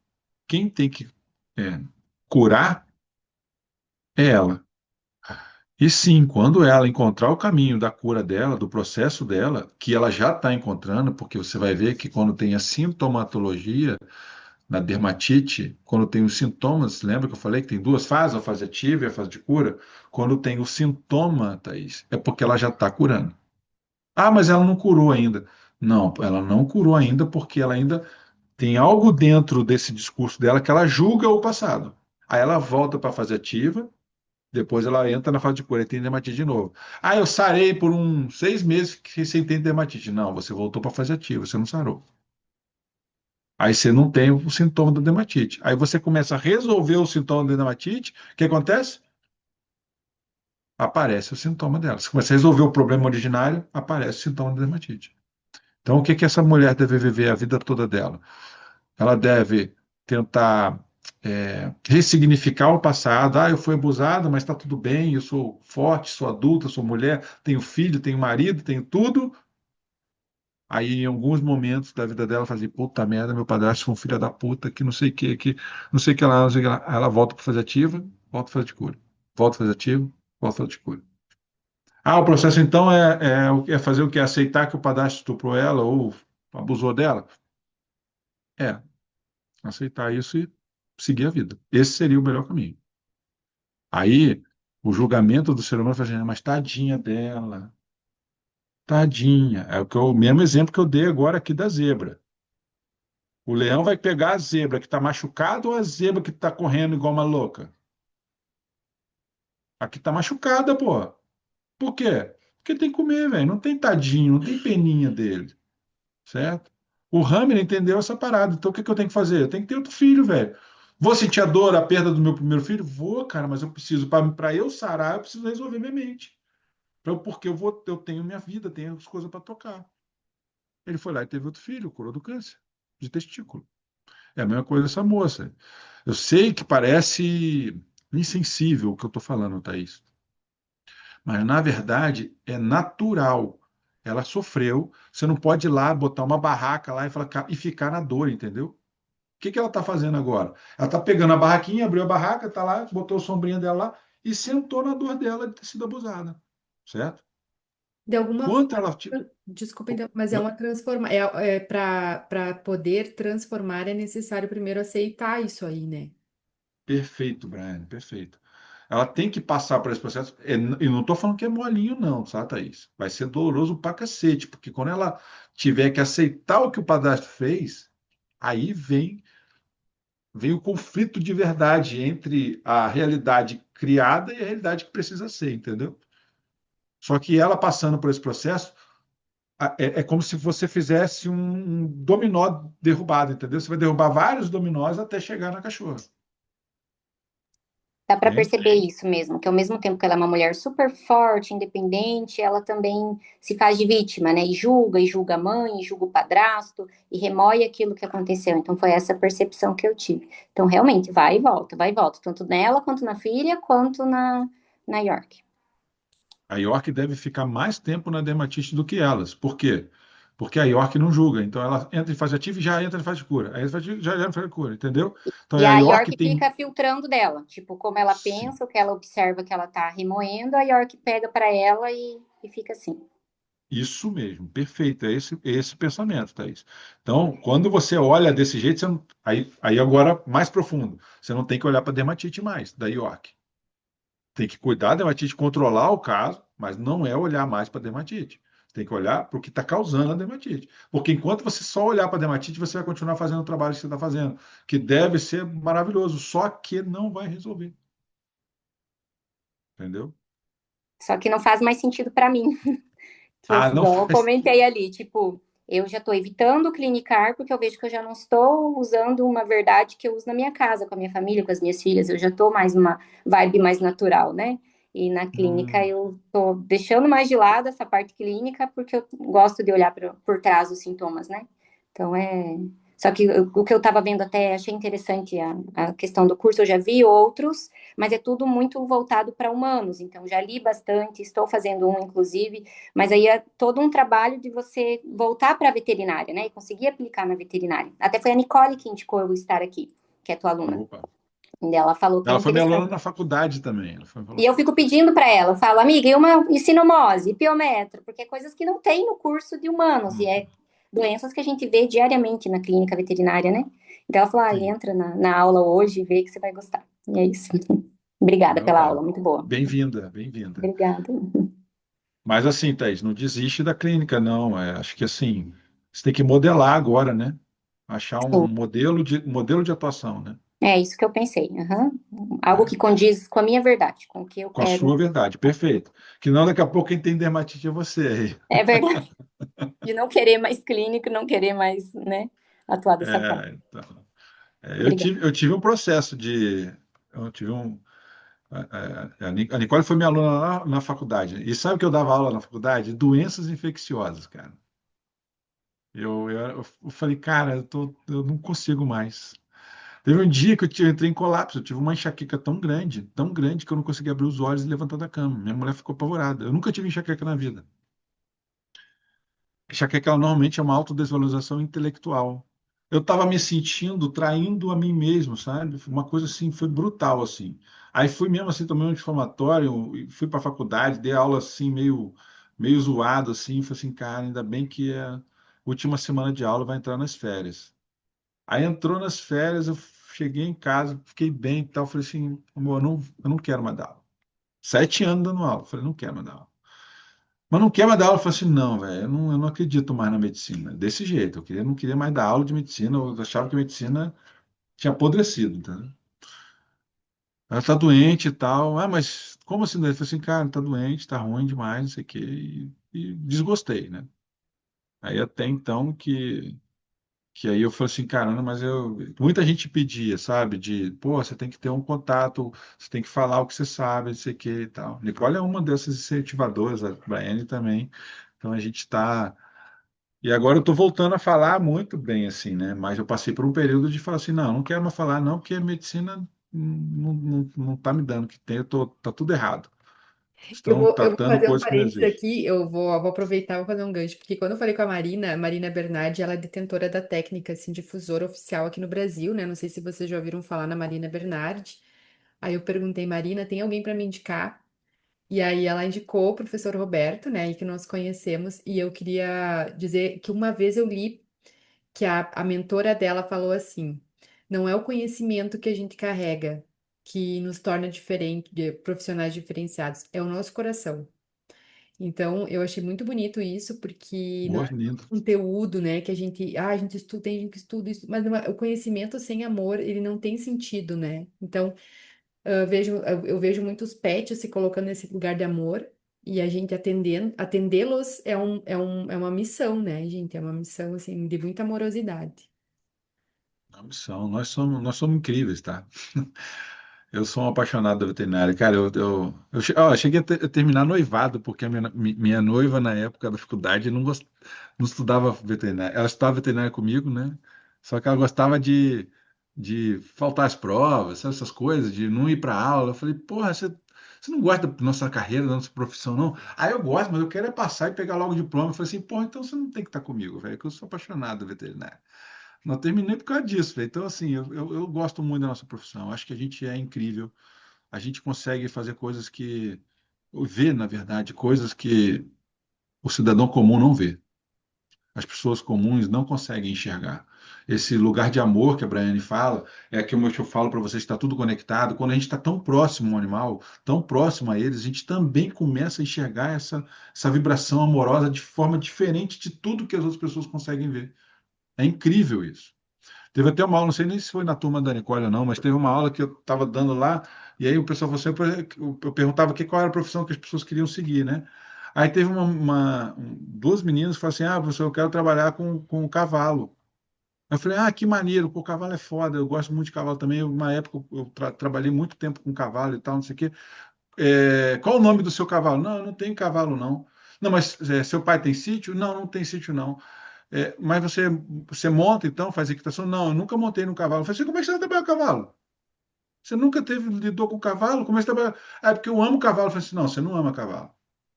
quem tem que é, curar é ela. E sim, quando ela encontrar o caminho da cura dela, do processo dela, que ela já está encontrando, porque você vai ver que quando tem a sintomatologia, na dermatite, quando tem os sintomas, lembra que eu falei que tem duas fases, a fase ativa e a fase de cura? Quando tem o sintoma, Thaís, é porque ela já está curando. Ah, mas ela não curou ainda. Não, ela não curou ainda porque ela ainda tem algo dentro desse discurso dela que ela julga o passado. Aí ela volta para a fase ativa, depois ela entra na fase de cura e tem dermatite de novo. Ah, eu sarei por uns 6 meses que você tem dermatite. Não, você voltou para a fase ativa, você não sarou. Aí você não tem o sintoma da dermatite. Aí você começa a resolver o sintoma da dermatite, o que acontece? Aparece o sintoma dela. Você começa a resolver o problema originário, aparece o sintoma da dermatite. Então, o que que essa mulher deve viver a vida toda dela? Ela deve tentar ressignificar o passado. Ah, eu fui abusada, mas está tudo bem, eu sou forte, sou adulta, sou mulher, tenho filho, tenho marido, tenho tudo. Aí, em alguns momentos da vida dela, fazia, puta merda, meu padrasto foi um filho da puta, que não sei o que não sei o que lá, não sei o que lá. Aí ela volta para fazer ativa, volta para fazer de cura. Volta para fazer ativa, volta para fazer de cura. Ah, o processo então é fazer o quê? Aceitar que o padrasto estuprou ela ou abusou dela? É, aceitar isso e seguir a vida. Esse seria o melhor caminho. Aí, o julgamento do ser humano fala assim, "Ah, mas tadinha dela, tadinha." É o mesmo exemplo que eu dei agora aqui da zebra. O leão vai pegar a zebra que está machucada ou a zebra que está correndo igual uma louca? A que está machucada, pô. Por quê? Porque tem que comer, velho. Não tem tadinho, não tem peninha dele, certo? O Hammer entendeu essa parada. Então, o que que eu tenho que fazer? Eu tenho que ter outro filho, velho. Vou sentir a dor, a perda do meu primeiro filho? Vou, cara, mas eu preciso, para eu sarar, eu preciso resolver minha mente. Porque eu tenho minha vida, tenho as coisas para tocar. Ele foi lá e teve outro filho, curou do câncer de testículo. É a mesma coisa essa moça. Eu sei que parece insensível o que eu estou falando, Thaís, mas na verdade é natural. Ela sofreu. Você não pode ir lá botar uma barraca lá e, e ficar na dor, entendeu? O que que ela está fazendo agora? Ela está pegando a barraquinha, abriu a barraca, está lá, botou a sombrinha dela lá e sentou na dor dela de ter sido abusada, certo? De alguma Quanto forma, ela. desculpa, então, mas é uma transforma, para poder transformar é necessário primeiro aceitar isso aí, né? Perfeito, Brian, perfeito. Ela tem que passar por esse processo. E não estou falando que é molinho, não, sabe, Thaís? Vai ser doloroso pra cacete, porque quando ela tiver que aceitar o que o padrasto fez, aí vem o conflito de verdade entre a realidade criada e a realidade que precisa ser, entendeu? Só que ela passando por esse processo, é como se você fizesse um dominó derrubado, entendeu? Você vai derrubar vários dominós até chegar na cachorra. Dá para Entende? perceber isso mesmo, que ao mesmo tempo que ela é uma mulher super forte, independente, ela também se faz de vítima, né? E julga a mãe, e julga o padrasto, e remoe aquilo que aconteceu. Então foi essa percepção que eu tive. Então realmente vai e volta, tanto nela quanto na filha, quanto na York. A York deve ficar mais tempo na dermatite do que elas. Por quê? Porque a York não julga. Então ela entra em fase ativa e já entra em fase de cura. Aí já entra em fase de cura, entendeu? Então E a a York York tem. fica filtrando dela, tipo, como ela Sim, pensa, o que ela observa que ela tá remoendo, a York pega para ela e fica assim. isso mesmo, perfeito. É esse pensamento, Thaís. Então, quando você olha desse jeito, aí agora mais profundo. Você não tem que olhar para a dermatite mais, da York. Tem que cuidar da dermatite, controlar o caso, mas não é olhar mais para a dermatite. Tem que olhar para o que está causando a dermatite. Porque enquanto você só olhar para a dermatite, você vai continuar fazendo o trabalho que você está fazendo, que deve ser maravilhoso, só que não vai resolver. Entendeu? Só que não faz mais sentido para mim. Que eu, Ah, não igual eu faz. comentei ali, tipo, eu já estou evitando clinicar porque eu vejo que eu já não estou usando uma verdade que eu uso na minha casa, com a minha família, com as minhas filhas, eu já estou mais numa vibe mais natural, né? E na clínica Hum, eu estou deixando mais de lado essa parte clínica porque eu gosto de olhar por trás dos sintomas, né? Então é. Só que o que eu estava vendo até achei interessante a questão do curso, eu já vi outros, mas é tudo muito voltado para humanos, então já li bastante, estou fazendo um, inclusive, mas aí é todo um trabalho de você voltar para a veterinária, né? E conseguir aplicar na veterinária. Até foi a Nicole que indicou eu estar aqui, que é tua aluna. opa. E ela falou que é Ela foi minha aluna interessante. na faculdade também. Ela E eu fico pedindo para ela, eu falo, amiga, e uma sinomose, piometro, porque é coisas que não tem no curso de humanos, e Uhum, é doenças que a gente vê diariamente na clínica veterinária, né? Então ela falou, ah, sim. entra na aula hoje e vê que você vai gostar. E é isso. Obrigada pela Opa. aula, muito boa. Bem-vinda, bem-vinda. Obrigada. Mas assim, Thaís, não desiste da clínica, não. Acho que assim, você tem que modelar agora, né? Achar um Sim. modelo de atuação, né? É isso que eu pensei. Aham. Algo que É, condiz com a minha verdade, com o que eu com a quero. sua verdade, perfeito. Que não daqui a pouco quem tem dermatite é você aí. É verdade. De não querer mais clínico, não querer mais, né, atuar dessa forma. Então, eu Obrigada. tive, eu tive um processo de. Eu tive um. A Nicole foi minha aluna lá na faculdade. E sabe que eu dava aula na faculdade? Doenças infecciosas, cara. Eu falei, cara, eu não consigo mais. Teve um dia que entrei em colapso, eu tive uma enxaqueca tão grande que eu não conseguia abrir os olhos e levantar da cama. Minha mulher ficou apavorada. Eu nunca tive enxaqueca na vida. Enxaqueca ela normalmente é uma autodesvalorização intelectual. Eu estava me sentindo traindo a mim mesmo, sabe? Foi uma coisa assim, foi brutal assim. Aí fui mesmo assim, tomei um anti-inflamatório, e fui para a faculdade, dei aula assim meio zoado assim, falei assim, cara, ainda bem que a última semana de aula vai entrar nas férias. Aí entrou nas férias, eu cheguei em casa, fiquei bem e tal, falei assim, amor, eu não quero mais dar aula. 7 anos dando aula, falei, não quero mais dar aula. Mas não quer mais dar aula. Eu falei assim, não, velho, eu não acredito mais na medicina. Desse jeito, não queria mais dar aula de medicina, eu achava que a medicina tinha apodrecido, entendeu? Ela tá doente e tal. Ah, mas como assim? Eu falei assim, cara, tá doente, tá ruim demais, não sei o quê. E desgostei, né? Aí até então que aí eu falei assim, caramba, mas muita gente pedia, sabe? Pô, você tem que ter um contato, você tem que falar o que você sabe, não sei o quê e tal. Nicole é uma dessas incentivadoras, a Braiane também. Então a gente está. E agora eu estou voltando a falar muito bem, assim, né? Mas eu passei por um período de falar assim, não quero mais falar, não, porque a medicina não tá me dando o que tem, tá tudo errado. Estão Eu vou tratando fazer um coisas que não parênteses existem. aqui, eu vou aproveitar e vou fazer um gancho, porque quando eu falei com a Marina Bernardi, ela é detentora da técnica, assim, difusora oficial aqui no Brasil, né? Não sei se vocês já ouviram falar na Marina Bernardi. Aí eu perguntei, Marina, tem alguém para me indicar? E aí ela indicou o professor Roberto, né, e que nós conhecemos, e eu queria dizer que uma vez eu li que a mentora dela falou assim: não é o conhecimento que a gente carrega que nos torna diferente, de profissionais diferenciados, é o nosso coração. Então, eu achei muito bonito isso, porque não Boa, é lindo. conteúdo, né, que a gente estuda, tem gente que estuda isso, mas o conhecimento sem amor, ele não tem sentido, né? Então, eu vejo muitos pets se colocando nesse lugar de amor e a gente atendê-los é uma missão, né, gente? É uma missão, assim, de muita amorosidade. Não são, nós somos incríveis, tá? Eu sou um apaixonado da veterinária. Cara, ó, eu cheguei a terminar noivado, porque a minha noiva, na época da faculdade, não estudava veterinária. Ela estudava veterinária comigo, né? Só que ela gostava de faltar às provas, sabe, essas coisas, de não ir para aula. Eu falei, porra, você não gosta da nossa carreira, da nossa profissão, não? Ah, eu gosto, mas eu quero é passar e pegar logo o diploma. Eu falei assim, porra, então você não tem que estar comigo, velho, que eu sou apaixonado da veterinária. Não terminei por causa disso, velho. Então, assim, eu gosto muito da nossa profissão. Acho que a gente é incrível. A gente consegue fazer coisas ver, na verdade, coisas que o cidadão comum não vê. As pessoas comuns não conseguem enxergar. Esse lugar de amor que a Braiane fala, é que eu falo para vocês, está tudo conectado. Quando a gente está tão próximo ao animal, tão próximo a eles, a gente também começa a enxergar essa vibração amorosa de forma diferente de tudo que as outras pessoas conseguem ver. É incrível isso. Teve até uma aula, não sei nem se foi na turma da Nicole ou não, mas teve uma aula que eu estava dando lá, e aí o pessoal falou assim, eu perguntava qual era a profissão que as pessoas queriam seguir, né? Aí teve duas meninas que falaram assim, professor, eu quero trabalhar com o cavalo. Eu falei, que maneiro, pô, o cavalo é foda, eu gosto muito de cavalo também. Uma época eu trabalhei muito tempo com cavalo e tal, não sei o quê. Qual o nome do seu cavalo? Não, eu não tenho cavalo, não. Não, mas seu pai tem sítio? Não, não tem sítio, não. Mas você monta, então, faz equitação? Não, eu nunca montei no cavalo. Eu falei assim, como é que você vai trabalhar com cavalo? Você nunca lidou com cavalo? Como é que você trabalha? Ah, é porque eu amo cavalo. Eu falei assim, não, você não ama cavalo.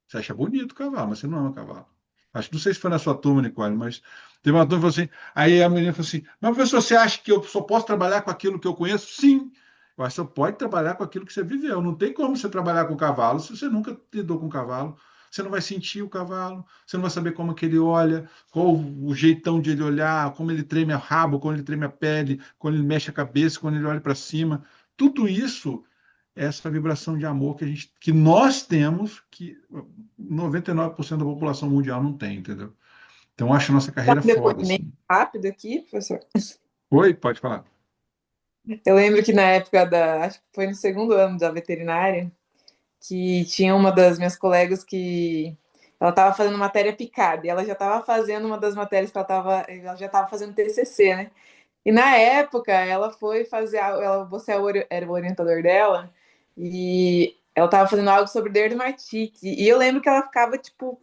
Você acha bonito o cavalo, mas você não ama cavalo. Acho que não sei se foi na sua turma, Nicole, mas teve uma turma que falou assim. Aí a menina falou assim: mas professor, você acha que eu só posso trabalhar com aquilo que eu conheço? Sim. Eu acho que você pode trabalhar com aquilo que você viveu. Não tem como você trabalhar com cavalo se você nunca lidou com cavalo. Você não vai sentir o cavalo, você não vai saber como que ele olha, qual o jeitão de ele olhar, como ele treme o rabo, como ele treme a pele, quando ele mexe a cabeça, quando ele olha para cima. Tudo isso essa vibração de amor que nós temos, que 99% da população mundial não tem, entendeu? Então, acho a nossa Dar carreira um foda, depoimento assim. rápido aqui, professor. Oi, pode falar. Eu lembro que na época acho que foi no segundo ano da veterinária, que tinha uma das minhas colegas que ela estava fazendo matéria picada, e ela já estava fazendo uma das matérias que ela já estava fazendo TCC, né? E na época ela foi fazer, você era o orientador dela, e ela estava fazendo algo sobre dermatite, e eu lembro que ela ficava, tipo,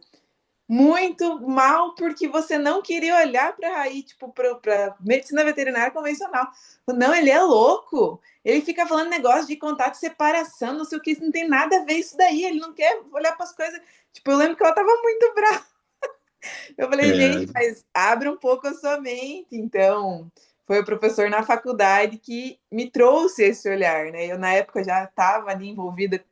muito mal porque você não queria olhar para raiz, tipo, para medicina veterinária convencional. Não, ele é louco. Ele fica falando negócio de contato de separação, não sei o que, isso não tem nada a ver isso daí. Ele não quer olhar para as coisas. Tipo, eu lembro que ela tava muito brava. Eu falei, É, gente, mas abre um pouco a sua mente. Então, foi o professor na faculdade que me trouxe esse olhar, né? Eu, na época, já estava ali envolvida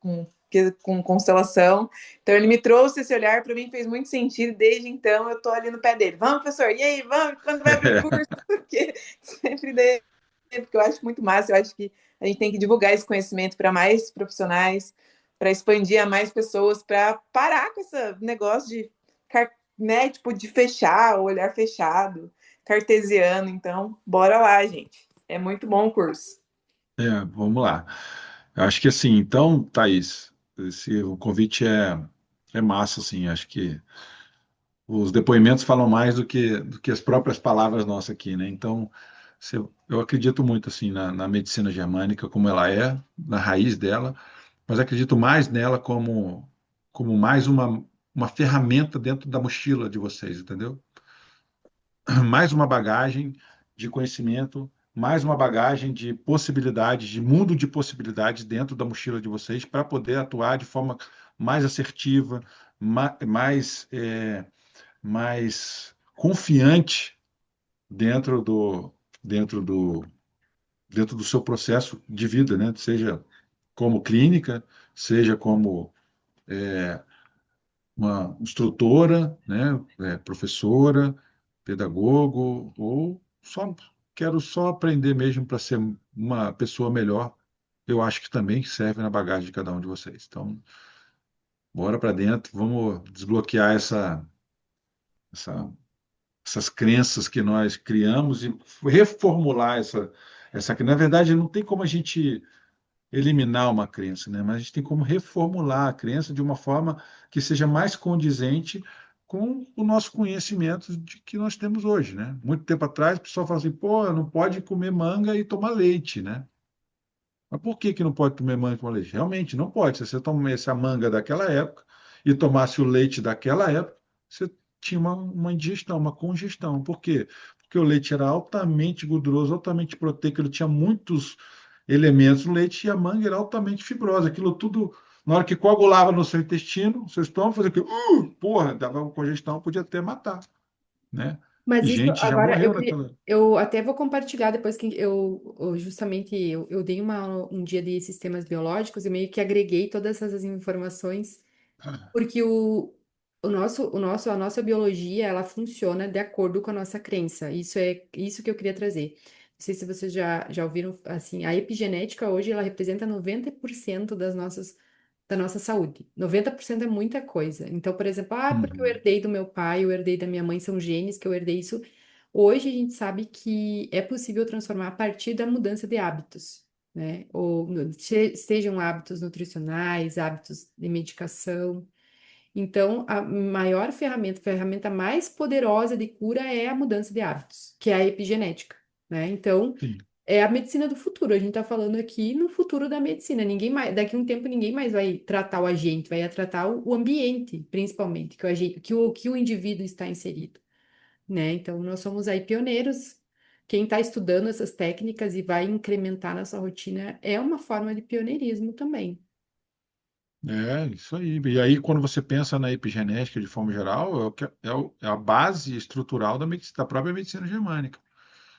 com constelação. Então, ele me trouxe esse olhar, para mim fez muito sentido. Desde então, eu estou ali no pé dele. Vamos, professor, e aí, vamos, quando vai abrir o curso? Porque sempre dele, porque eu acho muito massa. Eu acho que a gente tem que divulgar esse conhecimento para mais profissionais, para expandir a mais pessoas, para parar com esse negócio de, né, tipo, de fechar, o olhar fechado, cartesiano. Então, bora lá, gente. É muito bom o curso. vamos lá. Eu acho que assim, então, Thaís, o convite é massa, assim, acho que os depoimentos falam mais do que as próprias palavras nossas aqui, né? Então, eu acredito muito, assim, na medicina germânica, como ela é, na raiz dela, mas acredito mais nela como mais uma ferramenta dentro da mochila de vocês, entendeu? Mais uma bagagem de conhecimento, mais uma bagagem de possibilidades, de mundo de possibilidades dentro da mochila de vocês para poder atuar de forma mais assertiva, mais confiante dentro do, dentro do, dentro do seu processo de vida, né? Seja como clínica, seja como uma instrutora, né, professora, pedagogo, ou quero só aprender mesmo para ser uma pessoa melhor. Eu acho que também serve na bagagem de cada um de vocês. Então, bora para dentro, vamos desbloquear essa, essas crenças que nós criamos e reformular essa que na verdade não tem como a gente eliminar uma crença, né? Mas a gente tem como reformular a crença de uma forma que seja mais condizente com o nosso conhecimento de que nós temos hoje, né? Muito tempo atrás, o pessoal fala assim, pô, não pode comer manga e tomar leite, né? Mas por que que não pode comer manga e tomar leite? Realmente não pode. Se você tomasse a manga daquela época e tomasse o leite daquela época, você tinha uma indigestão, uma congestão. Por quê? Porque o leite era altamente gorduroso, altamente proteico, ele tinha muitos elementos no leite e a manga era altamente fibrosa. Aquilo tudo, na hora que coagulava no seu intestino, no seu estômago, fazia aquilo, porra, dava uma congestão, podia até matar, né? Mas E isso gente já agora morreu naquela. eu até vou compartilhar depois que justamente eu dei um dia de sistemas biológicos e meio que agreguei todas essas informações porque a nossa biologia ela funciona de acordo com a nossa crença. Isso é isso que eu queria trazer. Não sei se vocês já ouviram assim, a epigenética hoje ela representa 90% da nossa saúde. 90% é muita coisa. Então, por exemplo, porque eu Uhum. herdei do meu pai, eu herdei da minha mãe, são genes que eu herdei isso. Hoje a gente sabe que é possível transformar a partir da mudança de hábitos, né? Ou sejam hábitos nutricionais, hábitos de medicação. Então, a maior ferramenta, a ferramenta mais poderosa de cura é a mudança de hábitos, que é a epigenética, né? Então, Sim. é a medicina do futuro. A gente está falando aqui no futuro da medicina. Ninguém mais, daqui a um tempo ninguém mais vai tratar o agente, vai tratar o ambiente, principalmente, que o indivíduo está inserido, né? Então, nós somos aí pioneiros. Quem está estudando essas técnicas e vai incrementar na sua rotina é uma forma de pioneirismo também. É, isso aí. E aí, quando você pensa na epigenética de forma geral, é a base estrutural da própria medicina germânica.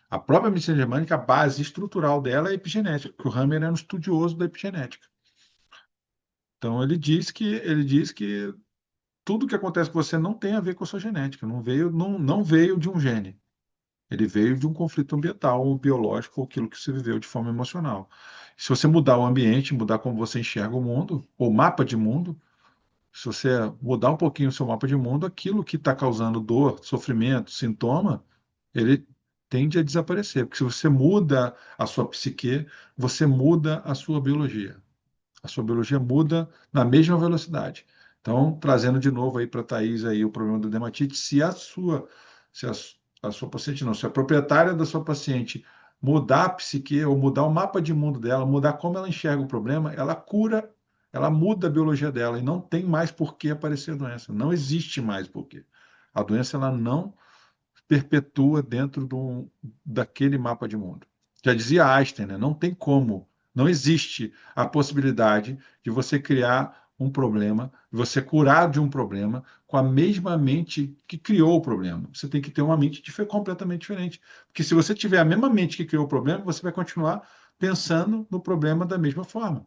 A própria medicina germânica, a base estrutural dela é a epigenética, porque o Hammer era um estudioso da epigenética. Então, ele diz que tudo que acontece com você não tem a ver com a sua genética, não veio de um gene. Ele veio de um conflito ambiental, ou biológico, ou aquilo que você viveu de forma emocional. Se você mudar o ambiente, mudar como você enxerga o mundo, ou mapa de mundo, se você mudar um pouquinho o seu mapa de mundo, aquilo que está causando dor, sofrimento, sintoma, ele tende a desaparecer. Porque se você muda a sua psique, você muda a sua biologia. A sua biologia muda na mesma velocidade. Então, trazendo de novo aí para a Thaís aí o problema da dermatite, se a sua paciente não, se a proprietária da sua paciente mudar a psique ou mudar o mapa de mundo dela, mudar como ela enxerga o problema, ela muda a biologia dela e não tem mais por que aparecer doença. Não existe mais por quê. A doença ela não perpetua dentro daquele mapa de mundo. Já dizia Einstein, né? Não tem como, não existe a possibilidade de você criar um problema, de você curar de um problema com a mesma mente que criou o problema. Você tem que ter uma mente completamente diferente. Porque se você tiver a mesma mente que criou o problema, você vai continuar pensando no problema da mesma forma,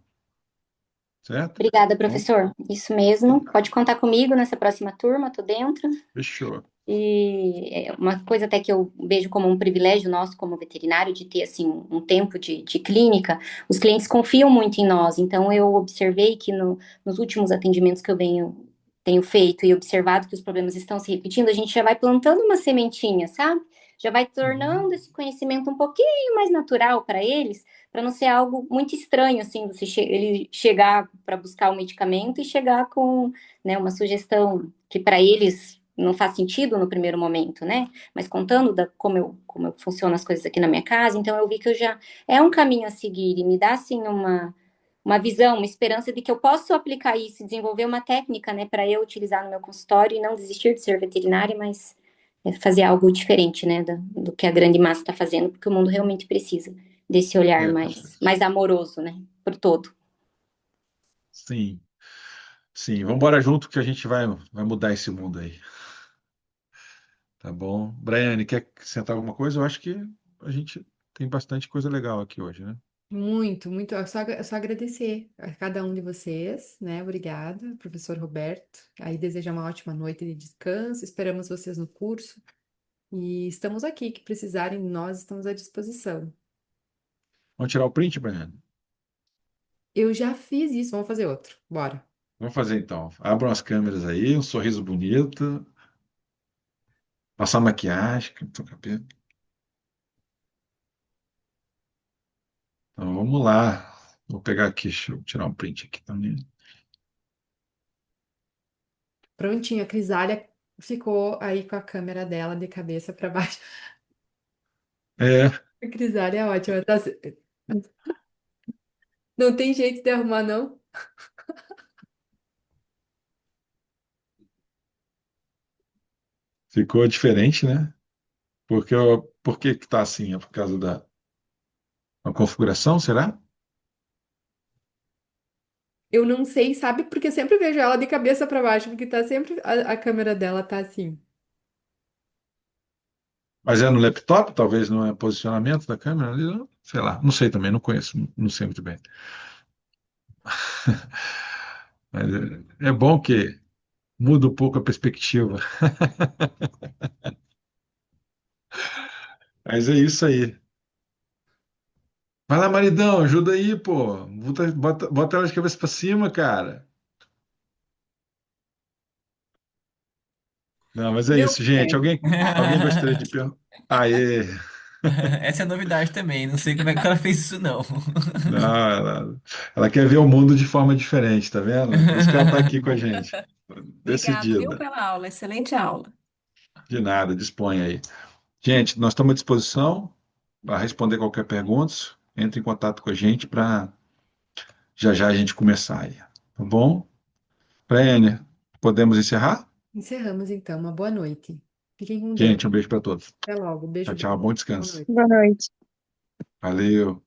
certo? Obrigada, Então, professor. Isso mesmo. Pode contar comigo nessa próxima turma, tô dentro. fechou. E é uma coisa até que eu vejo como um privilégio nosso como veterinário de ter assim um tempo de clínica, os clientes confiam muito em nós. Então eu observei que nos últimos atendimentos que eu tenho feito e observado que os problemas estão se repetindo, a gente já vai plantando uma sementinha, sabe? Já vai tornando esse conhecimento um pouquinho mais natural para eles, para não ser algo muito estranho assim, ele chegar para buscar o medicamento e chegar com, né, uma sugestão que para eles não faz sentido no primeiro momento, né? Mas contando como funcionam as coisas aqui na minha casa, então eu vi que eu já é um caminho a seguir e me dá assim uma visão, uma esperança de que eu posso aplicar isso, desenvolver uma técnica, né, para eu utilizar no meu consultório e não desistir de ser veterinária, mas fazer algo diferente, né, do que a grande massa está fazendo, porque o mundo realmente precisa desse olhar É, mais amoroso, né, por todo. sim, sim. Vamos embora junto que a gente vai mudar esse mundo aí. Tá bom. Braiane, quer acrescentar alguma coisa? Eu acho que a gente tem bastante coisa legal aqui hoje, né? Muito, muito. É só agradecer a cada um de vocês, né? Obrigada, professor Roberto. Aí desejar uma ótima noite de descanso. Esperamos vocês no curso. E estamos aqui, que precisarem, nós estamos à disposição. Vamos tirar o print, Braiane? Eu já fiz isso, vamos fazer outro. Bora. Vamos fazer então. Abram as câmeras aí, um sorriso bonito, passar maquiagem, que eu tô cabelo. Então vamos lá. Vou pegar aqui, deixa eu tirar um print aqui também. Prontinho, a Crisália ficou aí com a câmera dela de cabeça para baixo. É, A Crisália é ótima. Não tem jeito de arrumar, não? ficou diferente, né? Por que que tá assim? É por causa da configuração, será? Eu não sei, sabe? Porque eu sempre vejo ela de cabeça para baixo, porque tá sempre a câmera dela tá assim. Mas é no laptop, talvez não é posicionamento da câmera ali, não? Sei lá, não sei também, não conheço, não sei muito bem. Mas é bom que muda um pouco a perspectiva. Mas é isso aí. Vai lá, maridão, ajuda aí, pô. Bota ela de cabeça pra cima, cara. Não, mas é Deu isso, gente. certo. Alguém gostaria de perguntar? Aê! Essa é a novidade também. Não sei como é que ela fez isso, não. Não, ela quer ver o mundo de forma diferente, tá vendo? Por isso que ela tá aqui com a gente. Obrigado, viu, Decidida. pela aula. Excelente aula. De nada, dispõe aí. Gente, nós estamos à disposição para responder qualquer pergunta. Entre em contato com a gente para já já a gente começar aí. Tá bom? Prênia, podemos encerrar? Encerramos então. Uma boa noite. Fiquem com Deus. Gente, um beijo para todos. Até logo. Beijo Tchau, grande. tchau. Bom Boa descanso. noite. Boa noite. Valeu.